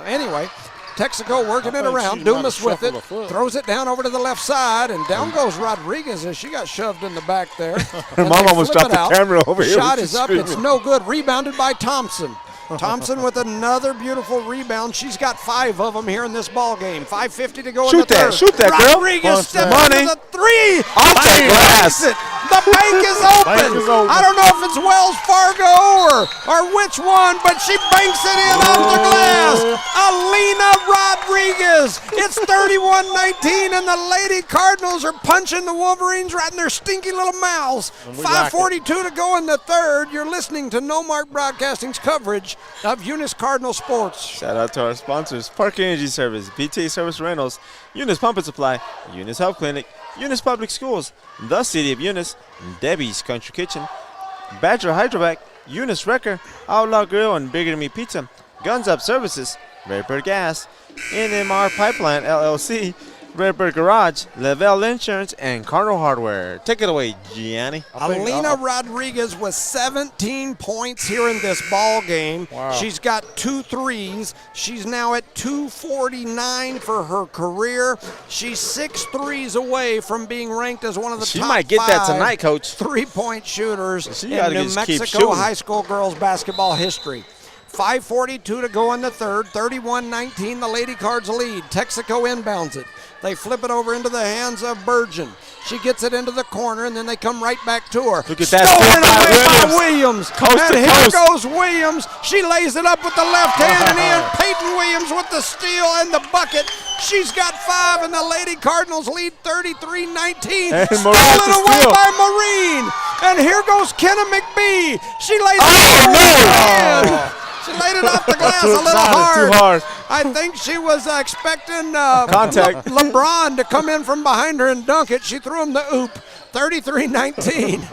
anyway, Texico working I it think around. she might have Dumas with it. shuffled a foot. Throws it down over to the left side, and down goes Rodriguez as she got shoved in the back there. Her And mom they almost flip dropped it the out. camera over here. Shot when is she's up. It's screaming. no good. Rebounded by Thompson. Thompson with another beautiful rebound. She's got 5 of them here in this ball game. 5:50 to go in Shoot the third. that, shoot that, girl. Rodriguez steps Money. into the 3. Off the glass. It. The bank is open. Bank is open. I don't know if it's Wells Fargo or which one, but she banks it in off the glass. Alina Rodriguez. It's 31-19, and the Lady Cardinals are punching the Wolverines right in their stinky little mouths. we like it. 5:42 to go in the third. You're listening to No Mark Broadcasting's coverage of Eunice Cardinal Sports. Shout out to our sponsors: Park Energy Service, BTA Service Rentals, Eunice Pump and Supply, Eunice Health Clinic, Eunice Public Schools, the City of Eunice, Debbie's Country Kitchen, Badger Hydrovac, Eunice Wrecker, Outlaw Grill and Bigger Than Me Pizza, Guns Up Services, Redbird Gas, NMR Pipeline LLC, Redbird Garage, Lavelle Insurance, and Cardinal Hardware. Take it away, Gianni. Alina Rodriguez with 17 points here in this ball game. Wow. She's got 2 threes. She's now at 249 for her career. She's 6 threes away from being ranked as one of the She top might get that 5 tonight, Coach. three-point shooters She in gotta New just keep Mexico shooting. high school girls basketball history. 5:42 to go in the third. 31-19, the Lady Cards lead. Texaco inbounds it. They flip it over into the hands of Burgeon. She gets it into the corner, and then they come right back to her. Look at that Stolen step by away by Williams. Coast And to here coast. goes Williams. She lays it up with the left hand, and in Peyton Williams with the steal and the bucket. She's got 5, and the Lady Cardinals lead 33-19. And Stolen Maurice the away steal. by Marine. And here goes Kenna McBee. She lays it Oh, over no. the hand. the glass a Too little excited, too hard. I think she was expecting Contact. LeBron to come in from behind her and dunk it. She threw him the oop, 33-19.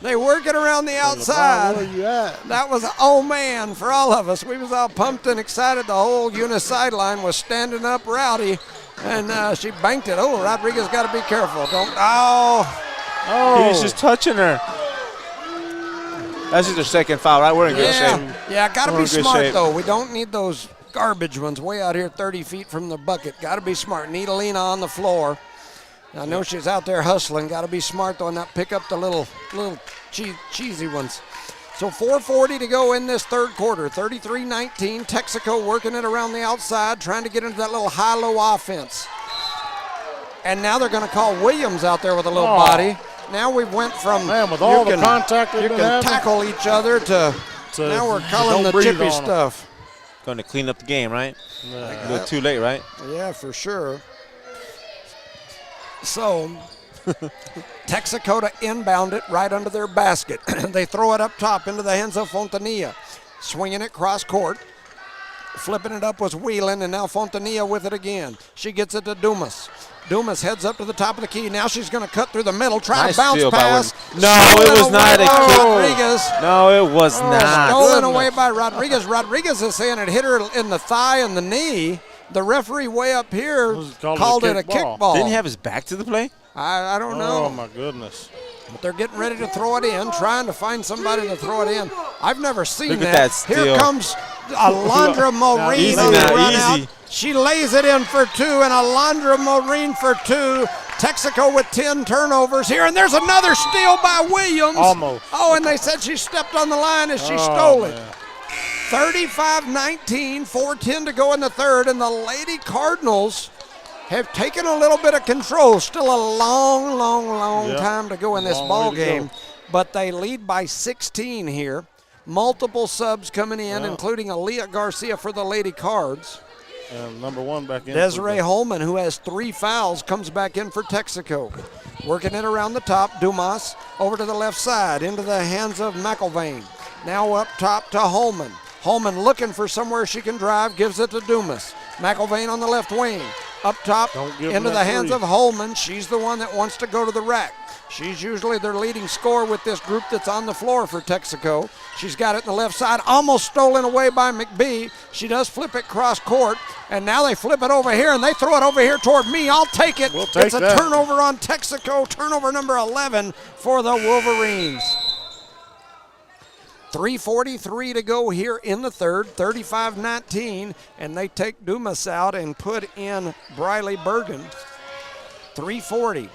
They work it around the outside. Where you at? That was, oh man, for all of us. We was all pumped and excited. The whole Eunice sideline was standing up rowdy, and she banked it. Oh, Rodriguez got to be careful. He's just touching her. That's just her second foul, right? We're in good shape. Yeah, got to We're be in good smart, shape. though. We don't need those garbage ones way out here 30 feet from the bucket. Got to be smart. Nidalina on the floor. I know she's out there hustling. Got to be smart, though, and not pick up the little cheesy ones. So 4:40 to go in this third quarter. 33-19. Texico working it around the outside, trying to get into that little high-low offense. And now they're going to call Williams out there with a little body. Now we went from with all the contact you they've can been having, tackle each other to now we're calling the chippy stuff. Going to clean up the game, right? A little too late, right? Yeah, for sure. So Texico to inbound it right under their basket. They throw it up top into the hands of Fontanilla. Swinging it cross court. Flipping it up was Whelan, and now Fontanilla with it again. She gets it to Dumas. Dumas heads up to the top of the key. Now she's going to cut through the middle, try Nice to bounce steal by pass. No, it was not a kick. Rodriguez. No, it was not. Stolen away by Rodriguez. Rodriguez is saying it hit her in the thigh and the knee. The referee way up here called it a kickball. Didn't he have his back to the play? I don't know. Oh, my goodness. But they're getting ready to throw it in, trying to find somebody to throw it in. I've never seen Look that. at that steal. Here comes Alondra Maureen Easy on the now, run easy. out. She lays it in for two, and Alondra Maureen for two. Texaco with 10 turnovers here, and there's another steal by Williams. Almost. Oh, and they said she stepped on the line as she stole it. Man. 35-19, 4:10 to go in the third, and the Lady Cardinals have taken a little bit of control. Still a long time to go in this ball game, but they lead by 16 here. Multiple subs coming in, including Aaliyah Garcia for the Lady Cards. And number one back in. Desiree Holman, who has 3 fouls, comes back in for Texico. Working it around the top, Dumas over to the left side, into the hands of McElvain. Now up top to Holman. Holman looking for somewhere she can drive, gives it to Dumas. McElvain on the left wing. Up top, into the hands of Holman. She's the one that wants to go to the rack. She's usually their leading scorer with this group that's on the floor for Texico. She's got it in the left side, almost stolen away by McBee. She does flip it cross court, and now they flip it over here, and they throw it over here toward me. I'll take it. We'll take it's a that. turnover on Texico, turnover number 11 for the Wolverines. 3:43 to go here in the third, 35-19, and they take Dumas out and put in Briley Bergen. 3:40.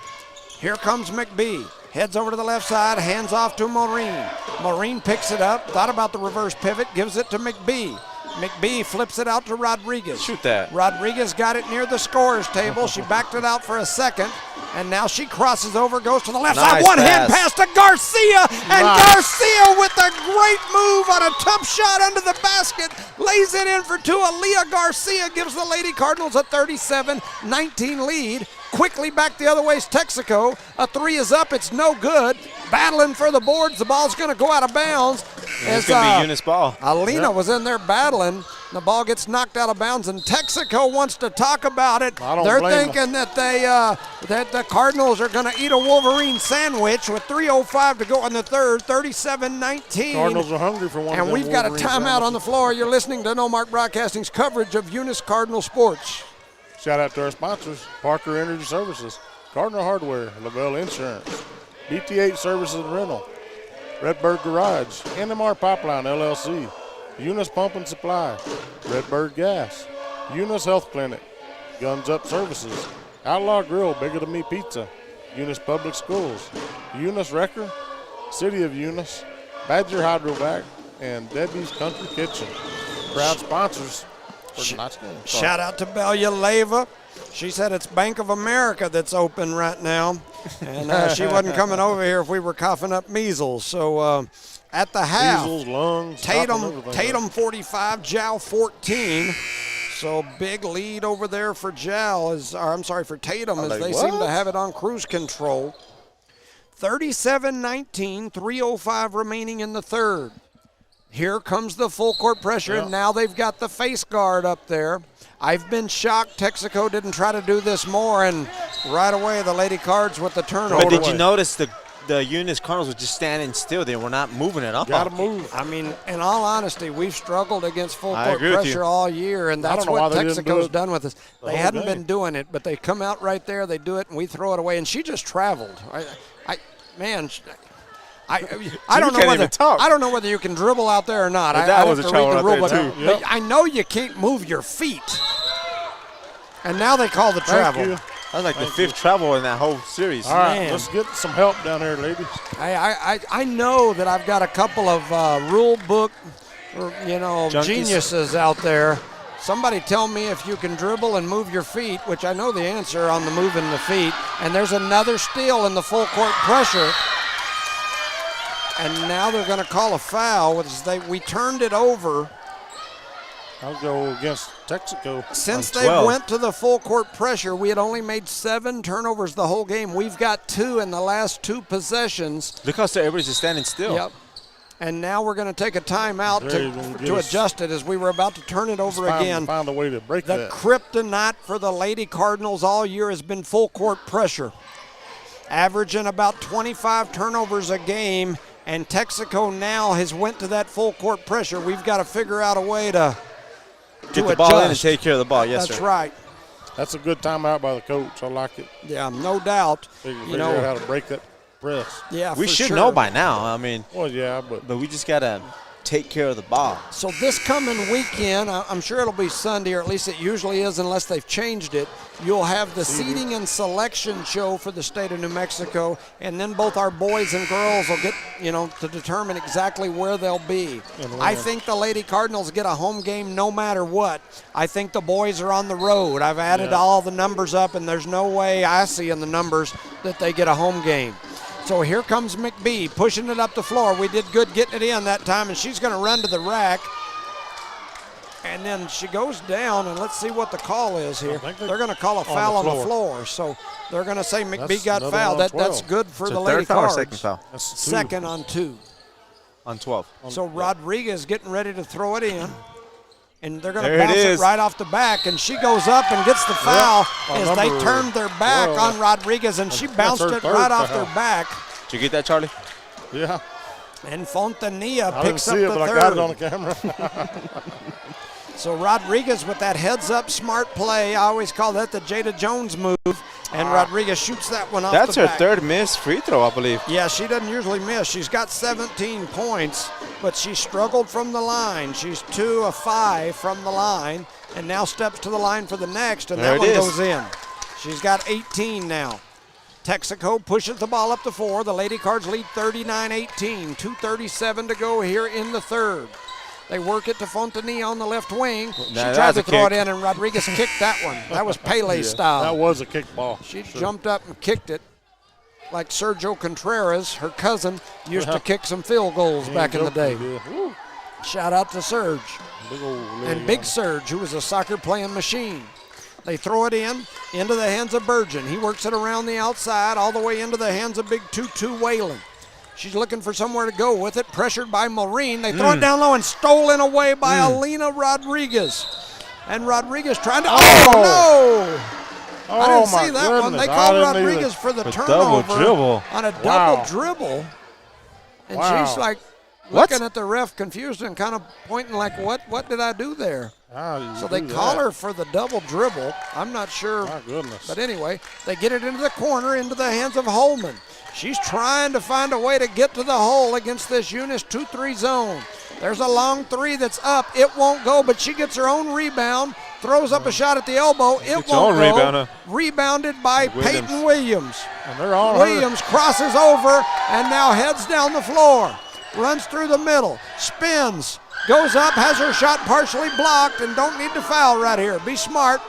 Here comes McBee. Heads over to the left side, hands off to Maureen. Maureen picks it up, thought about the reverse pivot, gives it to McBee. McBee flips it out to Rodriguez. Shoot that. Rodriguez got it near the scorer's table. She backed it out for a second, and now she crosses over, goes to the left side. One-hand pass to Garcia, and Garcia with a great move on a tough shot under the basket. Lays it in for two. Aaliyah Garcia gives the Lady Cardinals a 37-19 lead. Quickly back the other way is Texico. A 3 is up. It's no good. Battling for the boards. The ball's going to go out of bounds. It's going to be Eunice ball. Alina was in there battling. The ball gets knocked out of bounds, and Texico wants to talk about it. They're thinking that that the Cardinals are going to eat a Wolverine sandwich with 3:05 to go in the third, 37-19. Cardinals are hungry for one. And we've got a timeout on the floor. You're listening to No Mark Broadcasting's coverage of Eunice Cardinal Sports. Shout out to our sponsors, Parker Energy Services, Cardinal Hardware, Lavelle Insurance, BTH Services and Rental, Redbird Garage, NMR Pipeline LLC, Eunice Pump and Supply, Redbird Gas, Eunice Health Clinic, Guns Up Services, Outlaw Grill, Bigger Than Me Pizza, Eunice Public Schools, Eunice Wrecker, City of Eunice, Badger Hydrovac, and Debbie's Country Kitchen. Proud sponsors. Shout out to Belia Leyva. She said it's Bank of America that's open right now, and she wasn't coming over here if we were coughing up measles. So at the half, measles, lungs, Tatum 45, Jow 14. So big lead over there for for Tatum, as they seem to have it on cruise control. 37-19, 3:05 remaining in the third. Here comes the full court pressure, and now they've got the face guard up there. I've been shocked Texico didn't try to do this more, and right away the Lady Cards with the turnover. But did you notice the Eunice Cardinals were just standing still? They were not moving at all. Got to move. I mean, in all honesty, we've struggled against full court agree with pressure you. all year, and I that's don't know what why they didn't do Texico's it done with us. They whole hadn't game. been doing it, but they come out right there, they do it, and we throw it away. And she just traveled. I don't know can't whether even talk. I don't know whether you can dribble out there or not. But I that have was to a read the travel rule out there, book. too. But I know you can't move your feet. And now they call the travel. Thank you. That was like the 5th travel in that whole series. All right, Man. let's get some help down here, ladies. I know that I've got a couple of rule book, Junkies. geniuses out there. Somebody tell me if you can dribble and move your feet, which I know the answer on the moving the feet. And there's another steal in the full court pressure. And now they're going to call a foul. We turned it over. I'll go against Texico. Since On they 12. went to the full court pressure, we had only made 7 turnovers the whole game. We've got 2 in the last 2 possessions. Look how everybody's just standing still. Yep. And now we're going to take a timeout They're gonna to get us- adjust it as we were about to turn it over again. Find a way to break The that. kryptonite for the Lady Cardinals all year has been full court pressure, averaging about 25 turnovers a game. And Texico now has went to that full court pressure. We've got to figure out a way to Get the adjust. ball in and take care of the ball. Yes, That's sir. right. That's a good timeout by the coach. I like it. Yeah, no doubt. Figure out how to break that press. Yeah, We for should sure. know by now. I mean, Well, yeah, but but we just got to take care of the ball. So this coming weekend, I'm sure it'll be Sunday, or at least it usually is unless they've changed it. You'll have the seating and selection show for the state of New Mexico, and then both our boys and girls will get, to determine exactly where they'll be. I think the Lady Cardinals get a home game no matter what. I think the boys are on the road. I've added all the numbers up, and there's no way I see in the numbers that they get a home game. So here comes McBee pushing it up the floor. We did good getting it in that time, and she's going to run to the rack. And then she goes down, and let's see what the call is here. They're going to call a foul on the floor. So they're going to say McBee got another fouled. one on That's 12. good for So the Lady third foul or Cards. second foul? that's 2. Second on 2. On 12. So Rodriguez getting ready to throw it in. And they're going to There it bounce it is. right off the back, and she goes up and gets the foul on as they number turned their back 12. on Rodriguez, and she bounced her it third right off foul. their back. Did you get that, Charlie? Yeah. And Fontanilla I didn't picks up see it, the but third. I got it on the camera. So Rodriguez with that heads-up smart play. I always call that the Jada Jones move. And Rodriguez shoots that one off That's the her back. third missed free throw, I believe. Yeah, she doesn't usually miss. She's got 17 points, but she struggled from the line. She's 2 of 5 from the line, and now steps to the line for the next, and There that one it is. goes in. She's got 18 now. Texaco pushes the ball up the floor. The Lady Cards lead 39-18. 2:37 to go here in the third. They work it to Fontanilla on the left wing. She Now, tried that's to a throw it kick. in, and Rodriguez kicked that one. That was Pele style. That was a kick ball. She jumped up and kicked it like Sergio Contreras, her cousin, used to kick some field goals back in the day. Woo. Shout out to Serge. Big old lady And Big on. Serge, who was a soccer playing machine. They throw it into the hands of Burgeon. He works it around the outside all the way into the hands of Big 2-2 Whalen. She's looking for somewhere to go with it, pressured by Maureen. They throw it down low and stolen away by Alina Rodriguez. And Rodriguez trying to, oh no! I didn't my see that one. goodness. They I called didn't either. Rodriguez for the A turnover double dribble. on a double Wow. dribble. And Wow. she's like What? looking at the ref confused and kind of pointing like, what did I do there? How do you So they do call that? her for the double dribble. I'm not sure. My goodness. But anyway, they get it into the corner, into the hands of Holman. She's trying to find a way to get to the hole against this Eunice 2-3 zone. There's a long three that's up. It won't go, but she gets her own rebound, throws up a shot at the elbow. It Gets your won't own go. rebound, huh? Rebounded by Williams. Peyton Williams. And they're on her. Williams crosses over and now heads down the floor. Runs through the middle, spins, goes up, has her shot partially blocked, and don't need to foul right here. Be smart.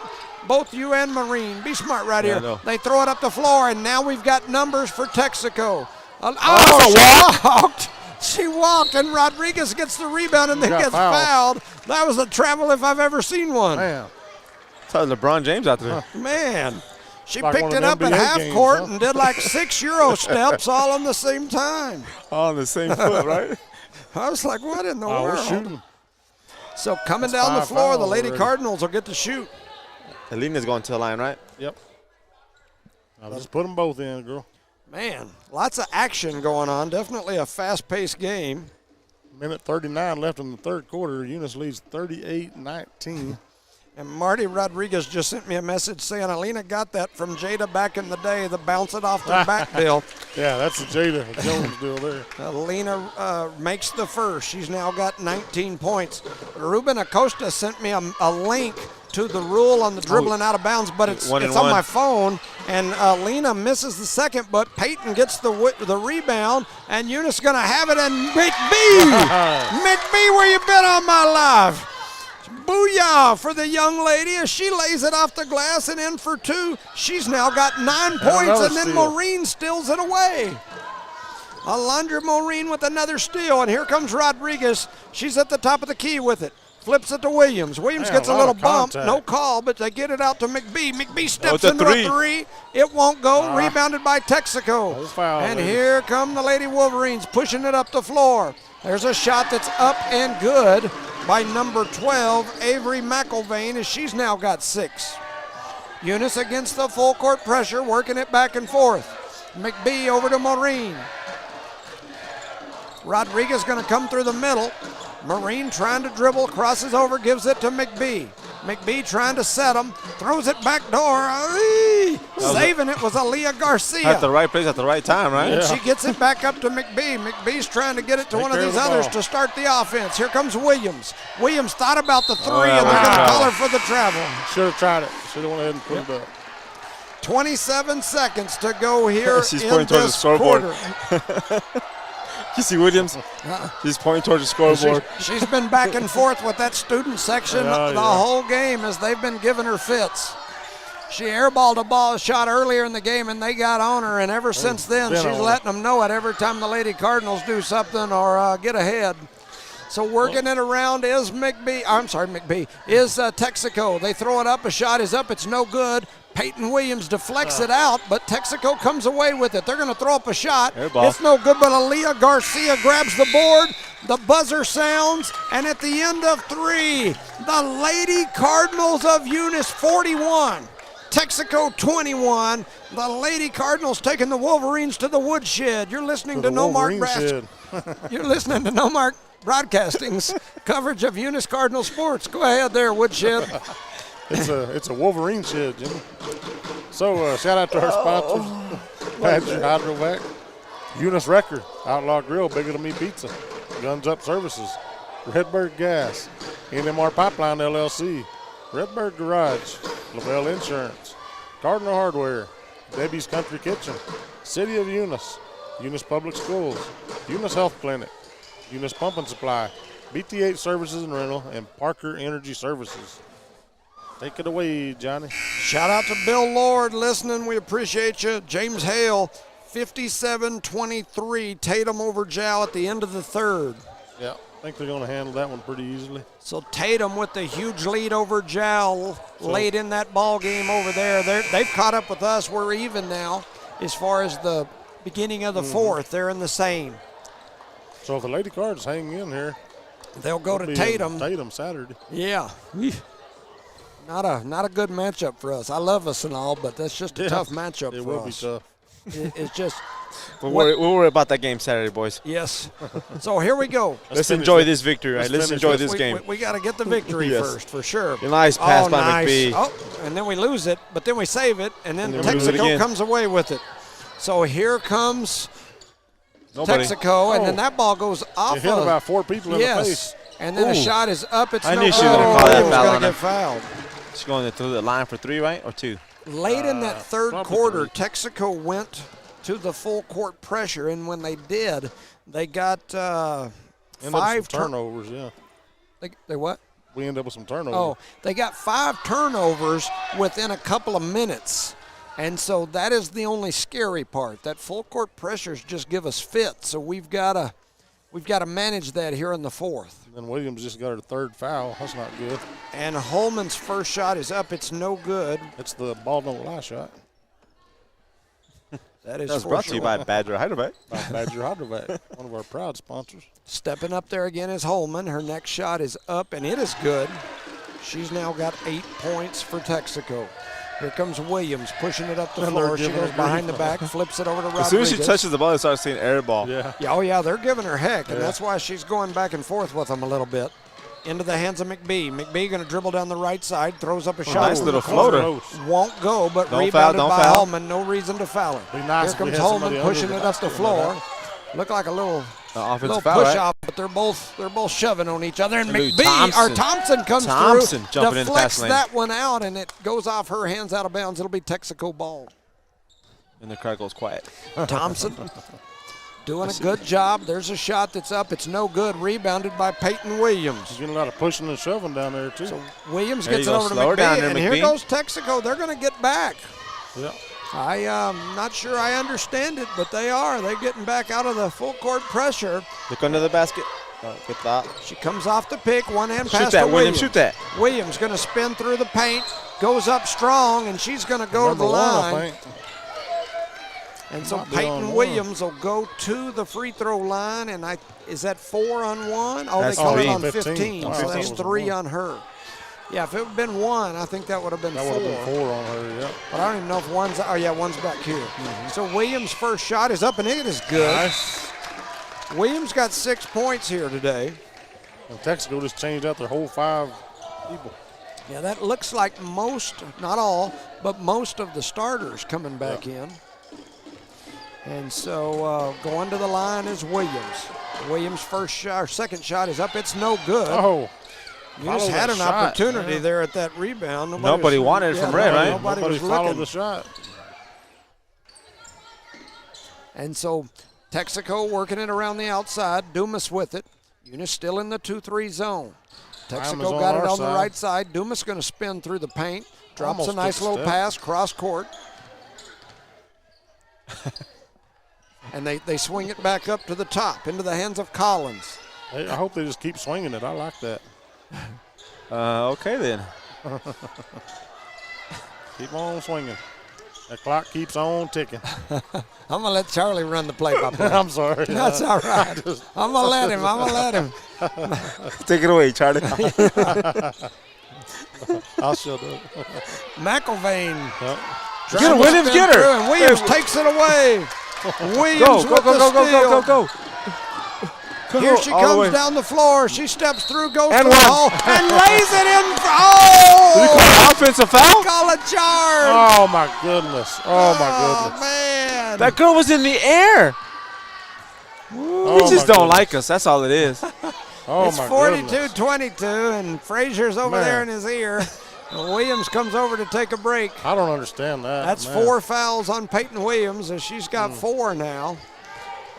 Both you and Marine, be smart right Yeah, here. no. They throw it up the floor, and now we've got numbers for Texico. She walked. She walked, and Rodriguez gets the rebound and then got gets fouled. fouled. That was a travel if I've ever seen one. Man. That's LeBron James out there. Man. She Like picked one it of up them at NBA half games, court huh? and did like 6 Euro steps all on the same time. All on the same foot, right? I was like, what in the Oh, we're world? shooting. So coming That's down the 5 floor, the fouls Lady already. Cardinals will get to shoot. Helena's going to the line, right? Yep. I'll just put them both in, girl. Man, lots of action going on. Definitely a fast-paced game. Minute 39 left in the third quarter. Eunice leads 38-19. And Marty Rodriguez just sent me a message saying Alina got that from Jada back in the day, the bounce it off the back deal. Yeah, that's the Jada Jones deal there. Alina makes the first. She's now got 19 points. Ruben Acosta sent me a link to the rule on the dribbling out of bounds, but it's on my phone. And Alina misses the second, but Peyton gets the rebound, and Eunice going to have it. And McBee, McBee, where you been all my life? Booyah for the young lady as she lays it off the glass and in for two. She's now got 9 points, and then steal. Maureen steals it away. Alondra Maureen with another steal, and here comes Rodriguez. She's at the top of the key with it. Flips it to Williams. Williams gets a little bump. contact. No call, but they get it out to McBee. McBee steps it's a into three. a three. It won't go. Rebounded by Texico. No foul, And ladies. here come the Lady Wolverines pushing it up the floor. There's a shot that's up and good by number 12, Avery McIlvain, as she's now got 6. Eunice against the full court pressure, working it back and forth. McBee over to Maureen. Rodriguez going to come through the middle. Maureen trying to dribble, crosses over, gives it to McBee. McBee trying to set him, throws it back door. Saving it was Aaliyah Garcia. At the right place at the right time, right? And she gets it back up to McBee. McBee's trying to get it to Take one of care of these the others ball. to start the offense. Here comes Williams. Williams thought about the three, yeah, and they're going to wow. call her for the travel. Should have tried it. Should have went ahead and put it up. 27 seconds to go here She's in pointing towards the this scoreboard. quarter. You see Williams? He's pointing towards the scoreboard. She's been back and forth with that student section Oh, the yeah. whole game as they've been giving her fits. She airballed a shot earlier in the game, and they got on her, and ever since then, been she's on her. letting them know it every time the Lady Cardinals do something or get ahead. So working it around is McBee, is Texico. They throw it up, a shot is up, it's no good. Peyton Williams deflects it out, but Texico comes away with it. They're going to throw up a shot. Air ball. It's no good, but Aaliyah Garcia grabs the board. The buzzer sounds, and at the end of 3, the Lady Cardinals of Eunice 41, Texico 21. The Lady Cardinals taking the Wolverines to the woodshed. You're listening to No Mark Wolverine You're listening to No Mark Broadcasting's coverage of Eunice Cardinal sports. Go ahead there, woodshed. It's a Wolverine shed, Jimmy. So shout out to our sponsors, Badger Hydrovac, Eunice Wrecker, Outlaw Grill, Bigger Than Me Pizza, Guns Up Services, Redbird Gas, NMR Pipeline LLC, Redbird Garage, Lavelle Insurance, Cardinal Hardware, Debbie's Country Kitchen, City of Eunice, Eunice Public Schools, Eunice Health Clinic, Eunice Pump and Supply, BTH Services and Rental, and Parker Energy Services. Take it away, Johnny. Shout out to Bill Lord listening. We appreciate you. James Hale, 57-23, Tatum over Jow at the end of the third. Yeah, I think they're going to handle that one pretty easily. So Tatum with the huge lead over Jow late in that ball game over there. They've caught up with us. We're even now as far as the beginning of the fourth. They're in the same. So if the Lady Cards hang in here, They'll go we'll to be Tatum. Tatum Saturday. Yeah. Not a good matchup for us. I love us and all, but that's just a tough matchup It for will be us. tough. It's just, We'll worry about that game Saturday, boys. yes. So here we go. Let's finish enjoy it. this victory, right? Let's finish enjoy this. this game. We got to get the victory Yes. first, for sure. A nice pass by nice. McBee. Oh, and then we lose it, but then we save it, and then And then we lose it Texico again. comes away with it. So here comes Nobody. Texaco, and Oh. then that ball goes off You hit of. about 4 people in the Yes. face. And then a Ooh. shot is up. It's I no knew she good. was gonna call that Williams foul gonna on get her. fouled. She's going through the line for 3, right? Or 2? Late in that third probably quarter, 3. Texaco went to the full court pressure, and when they did, they got Ended up with 5 some turnovers, yeah. They what? We end up with some turnovers. Oh, they got 5 turnovers within a couple of minutes. And so that is the only scary part. That full court pressures just give us fits. So we've got to manage that here in the fourth. And then Williams just got her third foul. That's not good. And Holman's first shot is up. It's no good. It's the ball don't lie shot. That is That's for brought to sure. you by Badger Hyderabad. By Badger Hydrovac, one of our proud sponsors. Stepping up there again is Holman. Her next shot is up, and it is good. She's now got 8 points for Texaco. Here comes Williams pushing it up the And they're floor. She giving goes her behind grief. the back, flips it over to Rodriguez. As soon as she touches the ball, it starts seeing air ball. Yeah. Yeah, oh yeah, they're giving her heck, and Yeah. that's why she's going back and forth with them a little bit. Into the hands of McBee. McBee going to dribble down the right side, throws up a shot. nice from little the corner. floater. Won't go, but Don't rebounded foul, don't by foul. Holman. No reason to foul her. Be nice Here if we comes had Holman somebody under pushing the it up the basket, floor. but Look like a little Offensive push foul, right? off, but they're both shoving on each other. And Lou Thompson comes Thompson through, jumping in the deflects fast lane. that one out, and it goes off her hands out of bounds. It'll be Texaco ball. And the crowd goes quiet. Thompson doing a good job. There's a shot that's up. It's no good. Rebounded by Peyton Williams. She's getting a lot of pushing and shoving down there, too. So Williams There gets you it go. over to Slow her down McBee, there, and here McBee. goes Texaco. They're going to get back. Yeah. I'm not sure I understand it, but they are. They're getting back out of the full court pressure. Look under the basket. Oh, good thought. She comes off the pick, one hand pass Shoot that, to Williams. Shoot that. Williams going to spin through the paint, goes up strong, and she's going to go to the Number one, I line. think. And so Might be on Peyton one. Williams will go to the free throw line, and is that 4 on 1? Oh, That's they call three. it on 15. 15, Wow, so that that's was 3 one. on her. Yeah, if it would have been 1, I think that would have been That 4. would have been 4 on her, yeah. But I don't even know if one's back here. So Williams' first shot is up, and it is good. Nice. Williams got 6 points here today. And Texaco just changed out their whole 5 people. Yeah, that looks like most, not all, but most of the starters coming back in. And so going to the line is Williams. Williams' second shot is up. It's no good. Oh. Eunice follow had that an shot, opportunity man. there at that rebound. Nobody wanted it from Red, right? Nobody was followed looking. the shot. And so Texaco working it around the outside. Dumas with it. Eunice still in the 2-3 zone. Time is Texaco on got it our on the side. right side. Dumas going to spin through the paint. Drops Almost a nice took a little step. pass cross court. And they swing it back up to the top into the hands of Collins. Hey, I hope they just keep swinging it. I like that. Okay, then. Keep on swinging. That clock keeps on ticking. I'm going to let Charlie run the play-by-play. I'm sorry. That's all right. I'm going to let him. I'm going to let him. Take it away, Charlie. I'll shut up. McElvain. Yep. Get her, Williams, get her. And Williams takes it away. Williams Go, with go, go, the go, go, steal. go, go, go. Here she All the comes way. down the floor. She steps through, goes And to the one. hole, and lays it in. Did he Oh! call an offensive foul? Call a charge. Oh, my goodness. Oh, my Oh, goodness. man. That girl was in the air. Oh, He just my don't goodness. like us. That's all it is. Oh, It's my goodness. 42-22, and Frazier's over Man. there in his ear. And Williams comes over to take a break. I don't understand that. That's man. 4 fouls on Peyton Williams, and she's got 4 now.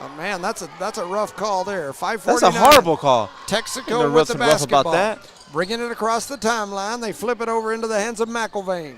Oh, man, that's a rough call there. 5:49. That's a horrible call. Texaco No with the nothing rough basketball. about that. Bringing it across the timeline. They flip it over into the hands of McElvain.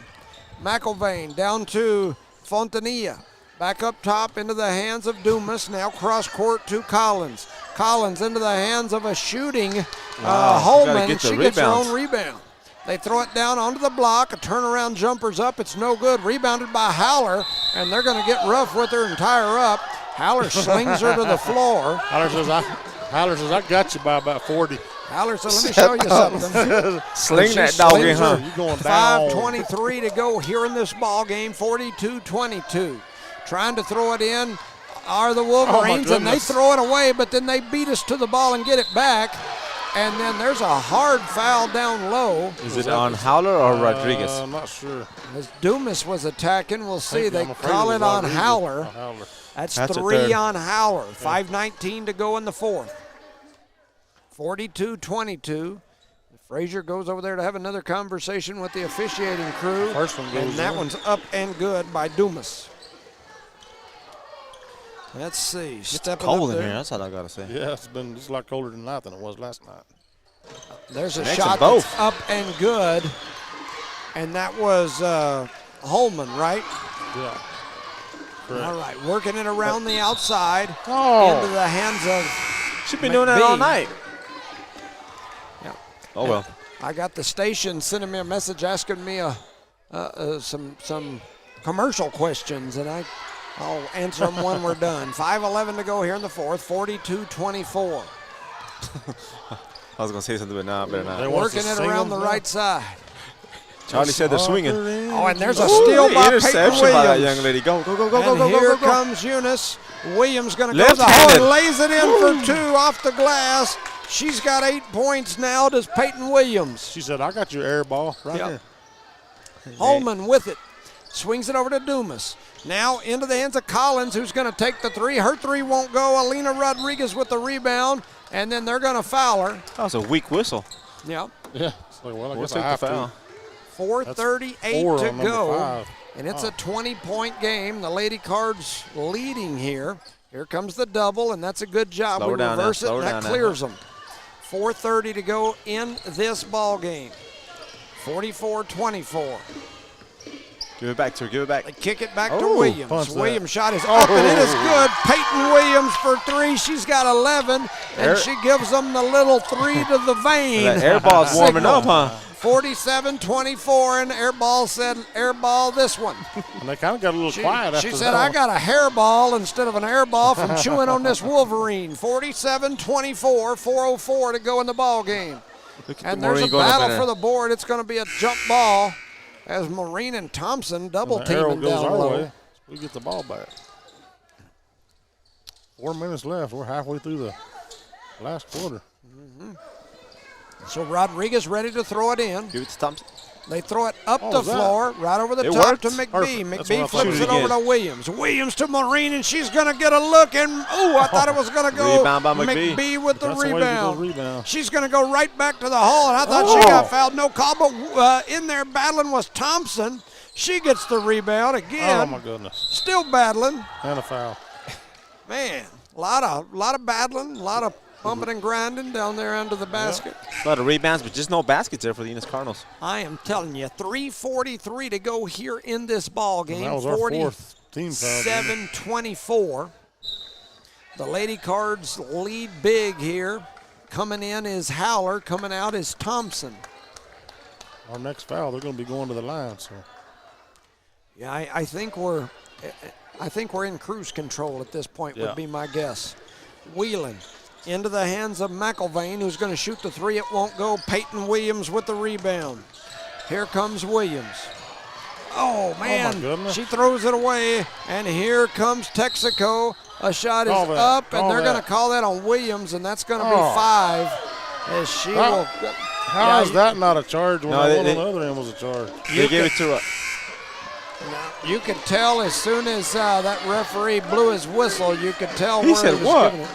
McElvain down to Fontanilla. Back up top into the hands of Dumas. Now cross court to Collins. Collins into the hands of a shooting Wow, you gotta Holman. get the She gets her rebounds. own rebound. They throw it down onto the block. A turnaround jumper's up. It's no good. Rebounded by Howler, and they're going to get rough with her and tie her up. Howler slings her to the floor. Howler says, I got you by about 40. Howler said, let me show you something. Sling She that dog in, slings her. huh? You going down. 5:23 to go here in this ball game. 42-22. Trying to throw it in are the Wolverines, and they goodness. throw it away, but then they beat us to the ball and get it back. And then there's a hard foul down low. Is it on Howler or Rodriguez? I'm not sure. As Dumas was attacking, we'll see. They I'm afraid call it on Rodriguez. Howler. Howler. That's a 3 third. on Howler. 5:19 to go in the fourth. 42-22. Frazier goes over there to have another conversation with the officiating crew. First one goes and that in. one's up and good by Dumas. Let's see. It's Stepping cold up in there. here. That's all I gotta say. Yeah, it's a lot colder tonight than it was last night. There's a Makes shot them both. that's up and good. And that was Holman, right? Yeah. Correct. All right, working it around the outside Oh. into the hands of She's been doing that all McBee. night. Yeah. Oh well. I got the station sending me a message asking me some commercial questions, and I I'll answer them when we're done. 5:11 to go here in the fourth, 42-24. I was going to say something, but no, I better not. They want Working to it sing around the them right side. Charlie said they're swinging. Oh, and there's a steal by Peyton Interception by that Williams. young lady. Go, go, go, go, And go, go, here go, go, go. comes Eunice. Williams going to go to the hole Left-handed. and lays it in for 2 off the glass. She's got 8 points now. Does Peyton Williams? She said, I got your air ball right Yep. here. Holman with it. Swings it over to Dumas. Now into the hands of Collins, who's going to take the 3. Her 3 won't go. Alina Rodriguez with the rebound, and then they're going to foul her. That was a weak whistle. Yep. Yeah. It's like, well, I What's guess I have the foul? to. 4:38 4 to on number go. 5. And it's a 20-point game. The Lady Cards leading here. Here comes the double, and that's a good job. Slow We her down now, reverse it, slow her and that down now. clears them. 4:30 to go in this ball game. 44-24. Give it back to her. Give it back. They kick it back to Oh, Williams. punch that. Williams' shot is up, and it is good. Peyton Williams for 3. She's got 11, and she gives them the little 3 to the vein. That air ball's warming Signal. up, huh? 47-24, and Airball said, airball this one. And they kind of got a little quiet after She that. said, I got a hairball instead of an airball from chewing on this Wolverine. 47-24, 4:04 to go in the ball game. Look at And the there's a Maureen going up in battle there. for the board. It's going to be a jump ball as Maureen and Thompson double And the arrow teaming goes down our low. way. We get the ball back. 4 minutes left. We're halfway through the last quarter. So Rodriguez ready to throw it in. Give it to Thompson. They throw it up Oh, the is that- floor, right over the It top worked. to McBee. Perfect. That's McBee what I thought. flips Shoot it it over again. to Williams. Williams to Maureen, and she's going to get a look. And, I thought it was going to go Rebound by McBee. McBee with the That's the way to do rebound. rebound. She's going to go right back to the hole, and I thought she got fouled. No call, but in there battling was Thompson. She gets the rebound again. Oh, my goodness. Still battling. And a foul. Man, a lot of battling, a lot of bumping and grinding down there under the basket. A lot of rebounds, but just no baskets there for the Eunice Cardinals. I am telling you, 3:43 to go here in this ball game. And that was our 4th team foul. 47-24. The Lady Cards lead big here. Coming in is Howler. Coming out is Thompson. Our next foul, they're going to be going to the line. So Yeah, I think we're in cruise control at this point. Yeah. Would be my guess. Wheeling into the hands of McElvain, who's going to shoot the 3. It won't go. Peyton Williams with the rebound. Here comes Williams. Oh, man. goodness. She throws it away, and here comes Texico. A shot is Call that. up, and Call they're going that. to call that on Williams, and that's going to be Oh. 5. As she How- will. how is that not a charge when No, the they- one they- on the other end was a charge? They gave it to her. You could tell as soon as that referee blew his whistle, you could tell He where said he was what? giving it.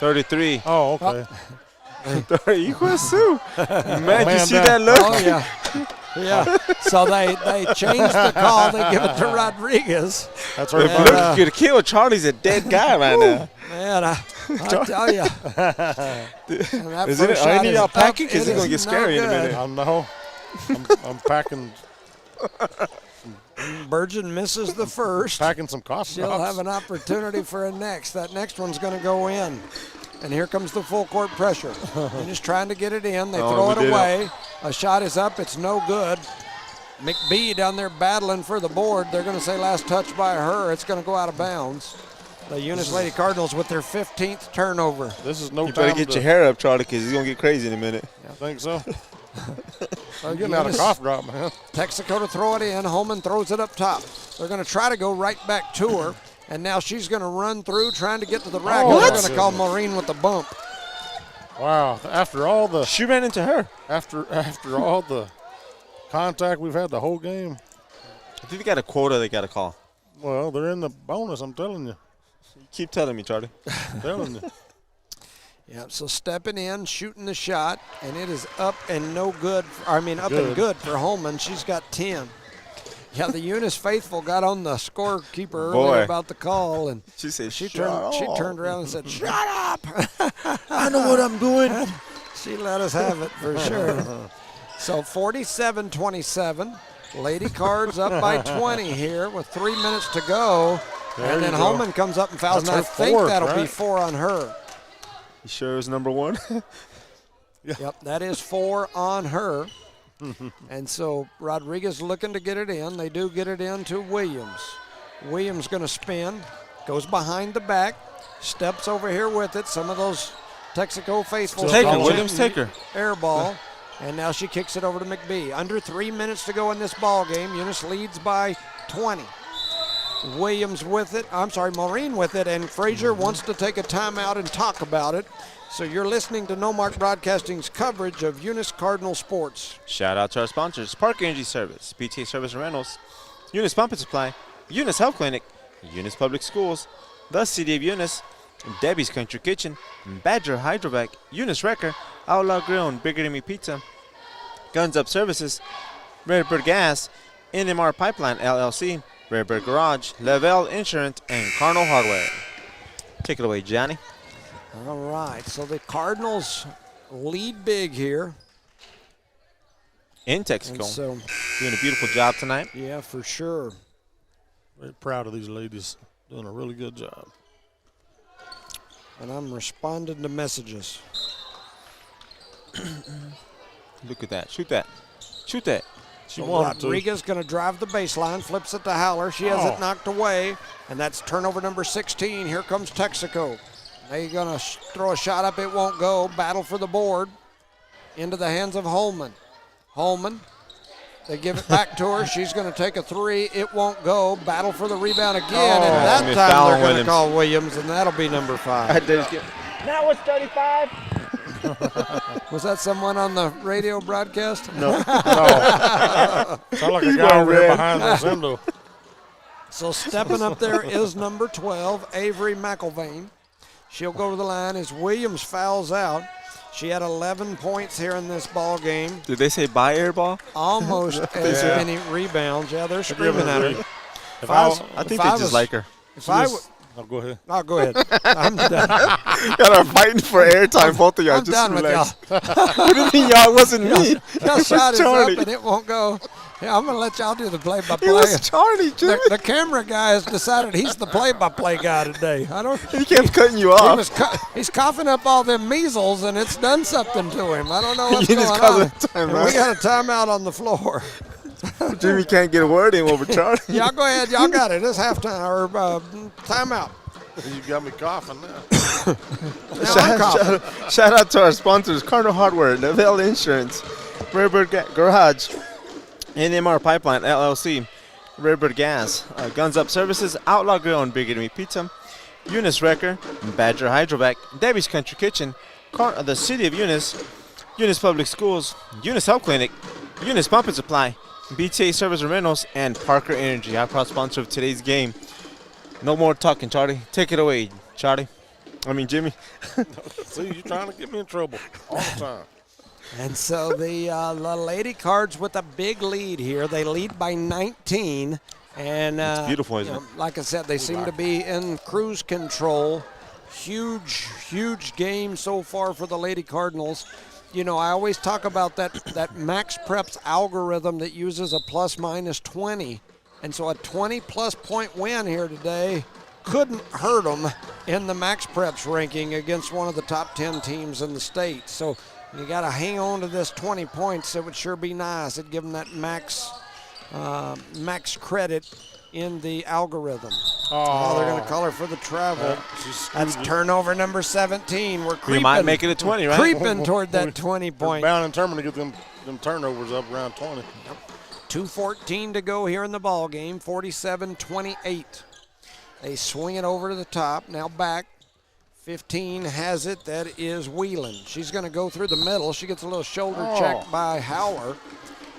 $33. Oh, okay. Iguazu. Man, you Man see down. that look? Oh, yeah. Yeah. So they changed the call. They give it to Rodriguez. That's If her. Luke could kill, Charlie's a dead guy right now. Man, I tell you. Isn't it? Are any of y'all packing? Because it's it's going to get scary in a minute. I know. I'm packing Burgeon misses the first. some cough She'll drops. have an opportunity for a next. That next one's going to go in. And here comes the full court pressure. They're just trying to get it in. They Oh, throw we it did away. A shot is up. It's no good. McBee down there battling for the board. They're going to say last touch by her. It's going to go out of bounds. The Eunice Lady Cardinals with their 15th turnover. This is no You time better get to your hair up, Charlie, because he's going to get crazy in a minute. I think so. So I'm getting out of Eunice- cough drop, man. Texico to throw it in. Holman throws it up top. They're going to try to go right back to her. And now she's going to run through trying to get to the rack. Oh, They're what? going to call Maureen with the bump. Wow. After all the She ran into her. after all the contact we've had the whole game, I think they got a quota they got to call. well, they're in the bonus. I'm telling you. Keep telling me, Charlie. I'm telling you. Yeah, so stepping in, shooting the shot, and it is up and no good. Up and Good. good for Holman. She's got 10. Yeah, the Eunice faithful got on the scorekeeper earlier Boy. about the call, and She said, she "Shut turned up." around and said, "Shut up!" I know what I'm doing. She let us have it for sure. So 47-27. Lady Cards up by 20 here with 3 minutes to go. There and then you go. Holman comes up and fouls, That's and I her think fourth, that'll be right? 4 on her. You sure it was number 1? Yep, that is 4 on her. And so Rodriguez looking to get it in. They do get it in to Williams. Williams going to spin, goes behind the back, steps over here with it. Some of those Texico faithful. Take her, Williams, take her. Air ball. And now she kicks it over to McBee. Under 3 minutes to go in this ball game. Eunice leads by 20. Williams with it. I'm sorry, Maureen with it. And Frazier wants to take a timeout and talk about it. So you're listening to No Mark Broadcasting's coverage of Eunice Cardinal sports. Shout out to our sponsors, Park Energy Service, BTA Service and Rentals, Eunice Pump and Supply, Eunice Health Clinic, Eunice Public Schools, the City of Eunice, Debbie's Country Kitchen, Badger Hydrovac, Eunice Wrecker, Outlaw Grill and Bigger Than Me Pizza, Guns Up Services, Redbird Gas, NMR Pipeline LLC, Redbird Garage, Lavelle Insurance, and Cardinal Hardware. Take it away, Johnny. All right, so the Cardinals lead big here. In Texico. And so, doing a beautiful job tonight. Yeah, for sure. Very proud of these ladies. Doing a really good job. And I'm responding to messages. Look at that. Shoot that. Shoot that. She So wanted to. Rodriguez going to drive the baseline, flips it to Howler. She has it knocked away, and that's turnover number 16. Here comes Texico. They're going to throw a shot up. It won't go. Battle for the board into the hands of Holman. Holman, they give it back to her. She's going to take a three. It won't go. Battle for the rebound again, and that Miss time Fallon they're going to Williams. call Williams, and that'll be number 5. Now it's 35. Was that someone on the radio broadcast? No. Sound like a guy over there behind the window. So stepping up there is number 12, Avery McIlvain. She'll go to the line as Williams fouls out. She had 11 points here in this ball game. Did they say buy air ball? Almost as Yeah. many rebounds. Yeah, they're screaming at her. If I I, was- I think If they I just was- like her. If I just, go ahead. oh, go ahead. I'm done. Y'all are fighting for airtime, both of y'all. I'm done with y'all. What do you mean y'all? It wasn't me. Y'all shot is Charlie. up and it won't go. Yeah, I'm going to let y'all do the It play-by-play. was Charlie, Jimmy. The camera guy has decided he's the play-by-play guy today. I don't. He kept cutting you He off. was he's coughing up all them measles, and it's done something to him. I don't know what's You going just caused on. a timeout. And we got a timeout on the floor. Jimmy can't get a word in over Charlie. Y'all go ahead. Y'all got it. It's halftime or timeout. You got me coughing now. Now I'm coughing. Shout out to our sponsors, Cardinal Hardware, Lavelle Insurance, Redbird Garage, NMR Pipeline LLC, Redbird Gas, Guns Up Services, Outlaw Grill and Bigger Than Me Pizza, Eunice Wrecker, Badger Hydrovac, Debbie's Country Kitchen, the City of Eunice, Eunice Public Schools, Eunice Health Clinic, Eunice Pump and Supply, BTA Service and Rentals, and Parker Energy, our proud sponsor of today's game. No more talking, Charlie. Take it away, Charlie. I mean, Jimmy. See, you're trying to get me in trouble all the time. And so the Lady Cards with a big lead here. They lead by 19. And It's beautiful, isn't you know, like I said, they seem to be in cruise control. Huge game so far for the Lady Cardinals. You know, I always talk about that Max Preps algorithm that uses a plus-minus 20. And so a 20-plus point win here today couldn't hurt them in the Max Preps ranking against one of the top 10 teams in the state. So you got to hang on to this 20 points. It would sure be nice. It'd give them that max credit in the algorithm. Oh, they're going to call her for the travel. That's turnover number 17. We're creeping. We might make it a 20, right? Creeping toward that 20-point. Bound and determined to get them turnovers up around 20. 2:14 to go here in the ball game. 47-28. They swing it over to the top. Now back. 15 has it. That is Whelan. She's going to go through the middle. She gets a little shoulder check by Howler,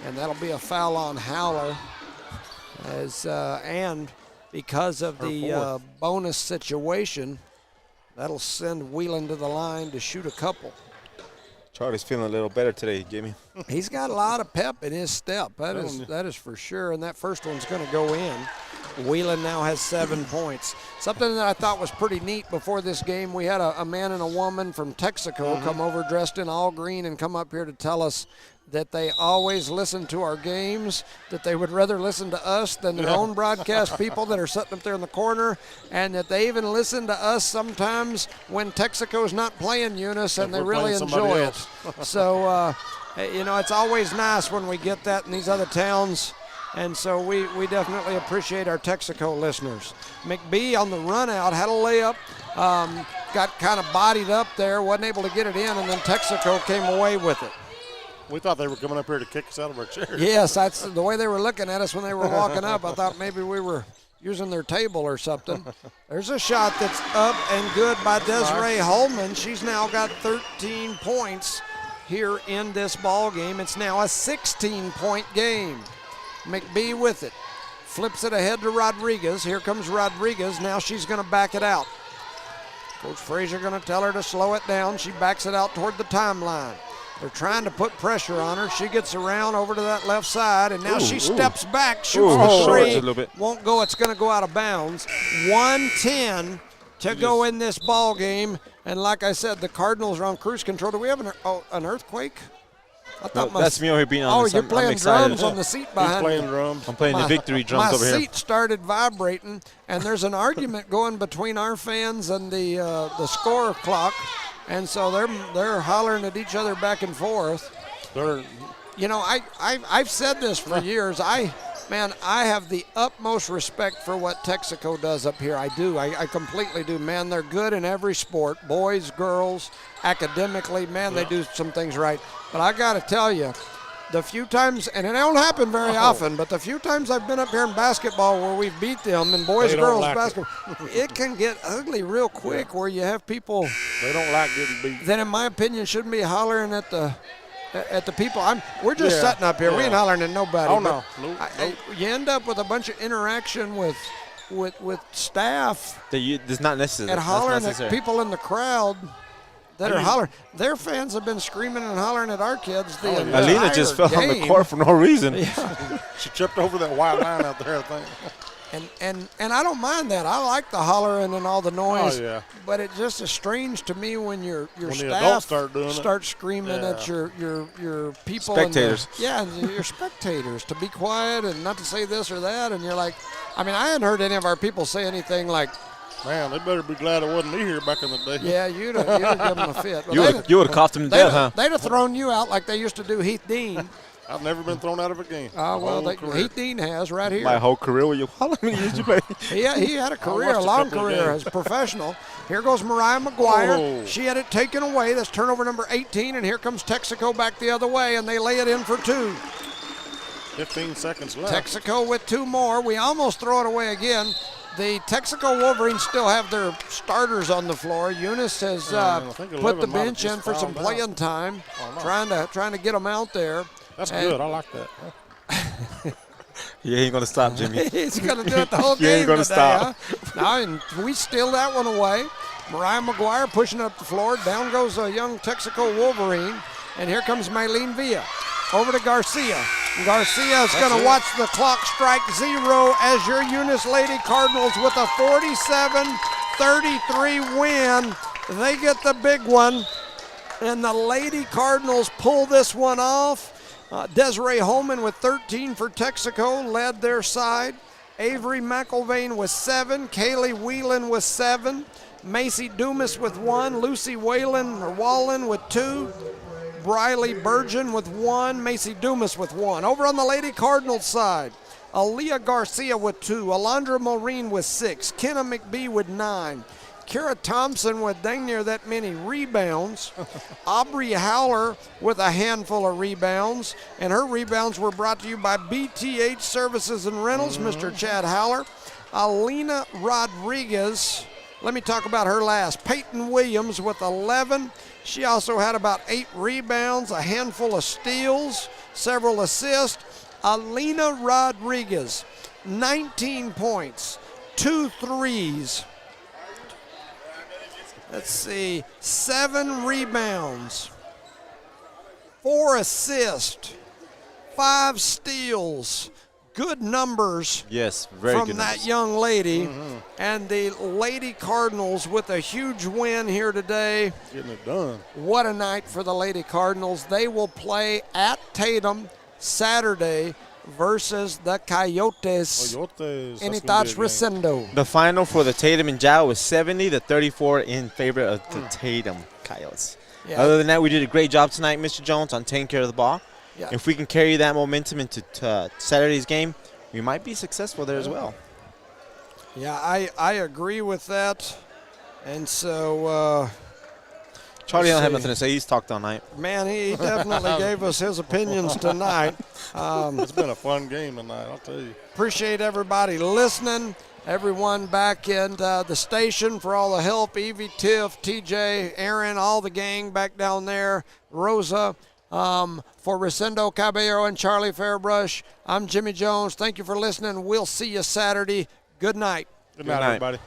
and that'll be a foul on Howler. And because of the bonus situation, that'll send Whelan to the line to shoot a couple. Charlie's feeling a little better today, Jimmy. He's got a lot of pep in his step. That is for sure. And that first one's going to go in. Whelan now has 7 points. Something that I thought was pretty neat before this game, we had a man and a woman from Texico come over dressed in all green and come up here to tell us that they always listen to our games, that they would rather listen to us than their own broadcast people that are sitting up there in the corner, and that they even listen to us sometimes when Texico's not playing Eunice, and they really enjoy it. So, it's always nice when we get that in these other towns. And so we definitely appreciate our Texico listeners. McBee on the run out had a layup, got kind of bodied up there, wasn't able to get it in, and then Texico came away with it. We thought they were coming up here to kick us out of our chairs. Yes, that's the way they were looking at us when they were walking up. I thought maybe we were using their table or something. There's a shot that's up and good by Desiree Holman. She's now got 13 points here in this ball game. It's now a 16-point game. McBee with it. Flips it ahead to Rodriguez. Here comes Rodriguez. Now she's going to back it out. Coach Frazier going to tell her to slow it down. She backs it out toward the timeline. They're trying to put pressure on her. She gets around over to that left side, and now she steps back, shoots the three. Won't go. It's going to go out of bounds. 1:10 to go in this ball game. And like I said, the Cardinals are on cruise control. Do we have an earthquake? I thought that's me over here being on this. You're playing drums on the seat behind me. He's playing drums. I'm playing the victory drums over here. My seat started vibrating, and there's an argument going between our fans and the score clock, and so they're hollering at each other back and forth. I've said this for years. I have the utmost respect for what Texico does up here. I do. I completely do. Man, they're good in every sport, boys, girls, academically. Man, they do some things right. But I got to tell you, the few times, and it don't happen very often, but the few times I've been up here in basketball where we've beat them in boys, girls basketball, it can get ugly real quick where you have people. They don't like getting beat. Then, in my opinion, shouldn't be hollering at the people. We're just sitting up here. We ain't hollering at nobody. Oh, no. You end up with a bunch of interaction with staff. It's not necessary. And hollering at people in the crowd that are hollering. Their fans have been screaming and hollering at our kids the entire Alina just fell game. on the court for no reason. Yeah. She tripped over that white line out there, I think. And I don't mind that. I like the hollering and all the noise. Oh, yeah. But it just is strange to me when your staff start screaming at your people. Spectators. And your spectators to be quiet and not to say this or that. And you're like, I hadn't heard any of our people say anything like, man, they better be glad it wasn't me here back in the day. Yeah, you'd have given them a fit. Well, you would have coughed them to death, huh? They'd have thrown you out like they used to do Heath Dean. I've never been thrown out of a game. Heath Dean has right here. My whole career, how many years you play? He had a long career as a professional. Here goes Mariah McGuire. Oh. She had it taken away. That's turnover number 18, and here comes Texico back the other way, and they lay it in for two. 15 seconds left. Texico with two more. We almost throw it away again. The Texico Wolverines still have their starters on the floor. Eunice has put the bench in for some playing time, trying to get them out there. That's good. I like that. He ain't going to stop, Jimmy. He's going to do it the whole game. He ain't going to stop. Huh? And we steal that one away. Mariah McGuire pushing up the floor. Down goes a young Texico Wolverine. And here comes Mylene Villa. Over to Garcia. Garcia is going to watch the clock strike zero as your Eunice Lady Cardinals with a 47-33 win. They get the big one. And the Lady Cardinals pull this one off. Desiree Holman with 13 for Texico led their side. Avery McIlvain with 7. Kaylee Whelan with 7. Macy Dumas with 1. Lucy Wallen with 2. Briley Burgeon with 1. Macy Dumas with 1. Over on the Lady Cardinals side, Aaliyah Garcia with 2. Alondra Maureen with 6. Kenna McBee with 9. Kara Thompson with dang near that many rebounds. Aubrey Howler with a handful of rebounds. And her rebounds were brought to you by BTH Services and Rentals, Mr. Chad Howler. Alina Rodriguez, let me talk about her last. Peyton Williams with 11. She also had about 8 rebounds, a handful of steals, several assists. Alina Rodriguez, 19 points, 2 threes. Let's see, 7 rebounds, 4 assists, 5 steals. good numbers Yes, very from good that numbers. young lady. And the Lady Cardinals with a huge win here today. Getting it done. What a night for the Lady Cardinals. They will play at Tatum Saturday versus the Coyotes. Coyotes. Any that's gonna thoughts, be a game. Resendo? The final for the Tatum and Jow was 70-34 in favor of the Tatum Coyotes. Yeah. Other than that, we did a great job tonight, Mr. Jones, on taking care of the ball. Yeah. If we can carry that momentum into Saturday's game, we might be successful there as well. Yeah, I agree with that. And so, Charlie don't have see. nothing to say. He's talked all night. man, he definitely gave us his opinions tonight. It's been a fun game tonight, I'll tell you. Appreciate everybody listening. Everyone back in the station for all the help. Evie, Tiff, TJ, Aaron, all the gang back down there. Rosa, for Resendo Caballero and Charlie Fairbrush. I'm Jimmy Jones. Thank you for listening. We'll see you Saturday. Good night. Good night, night. everybody.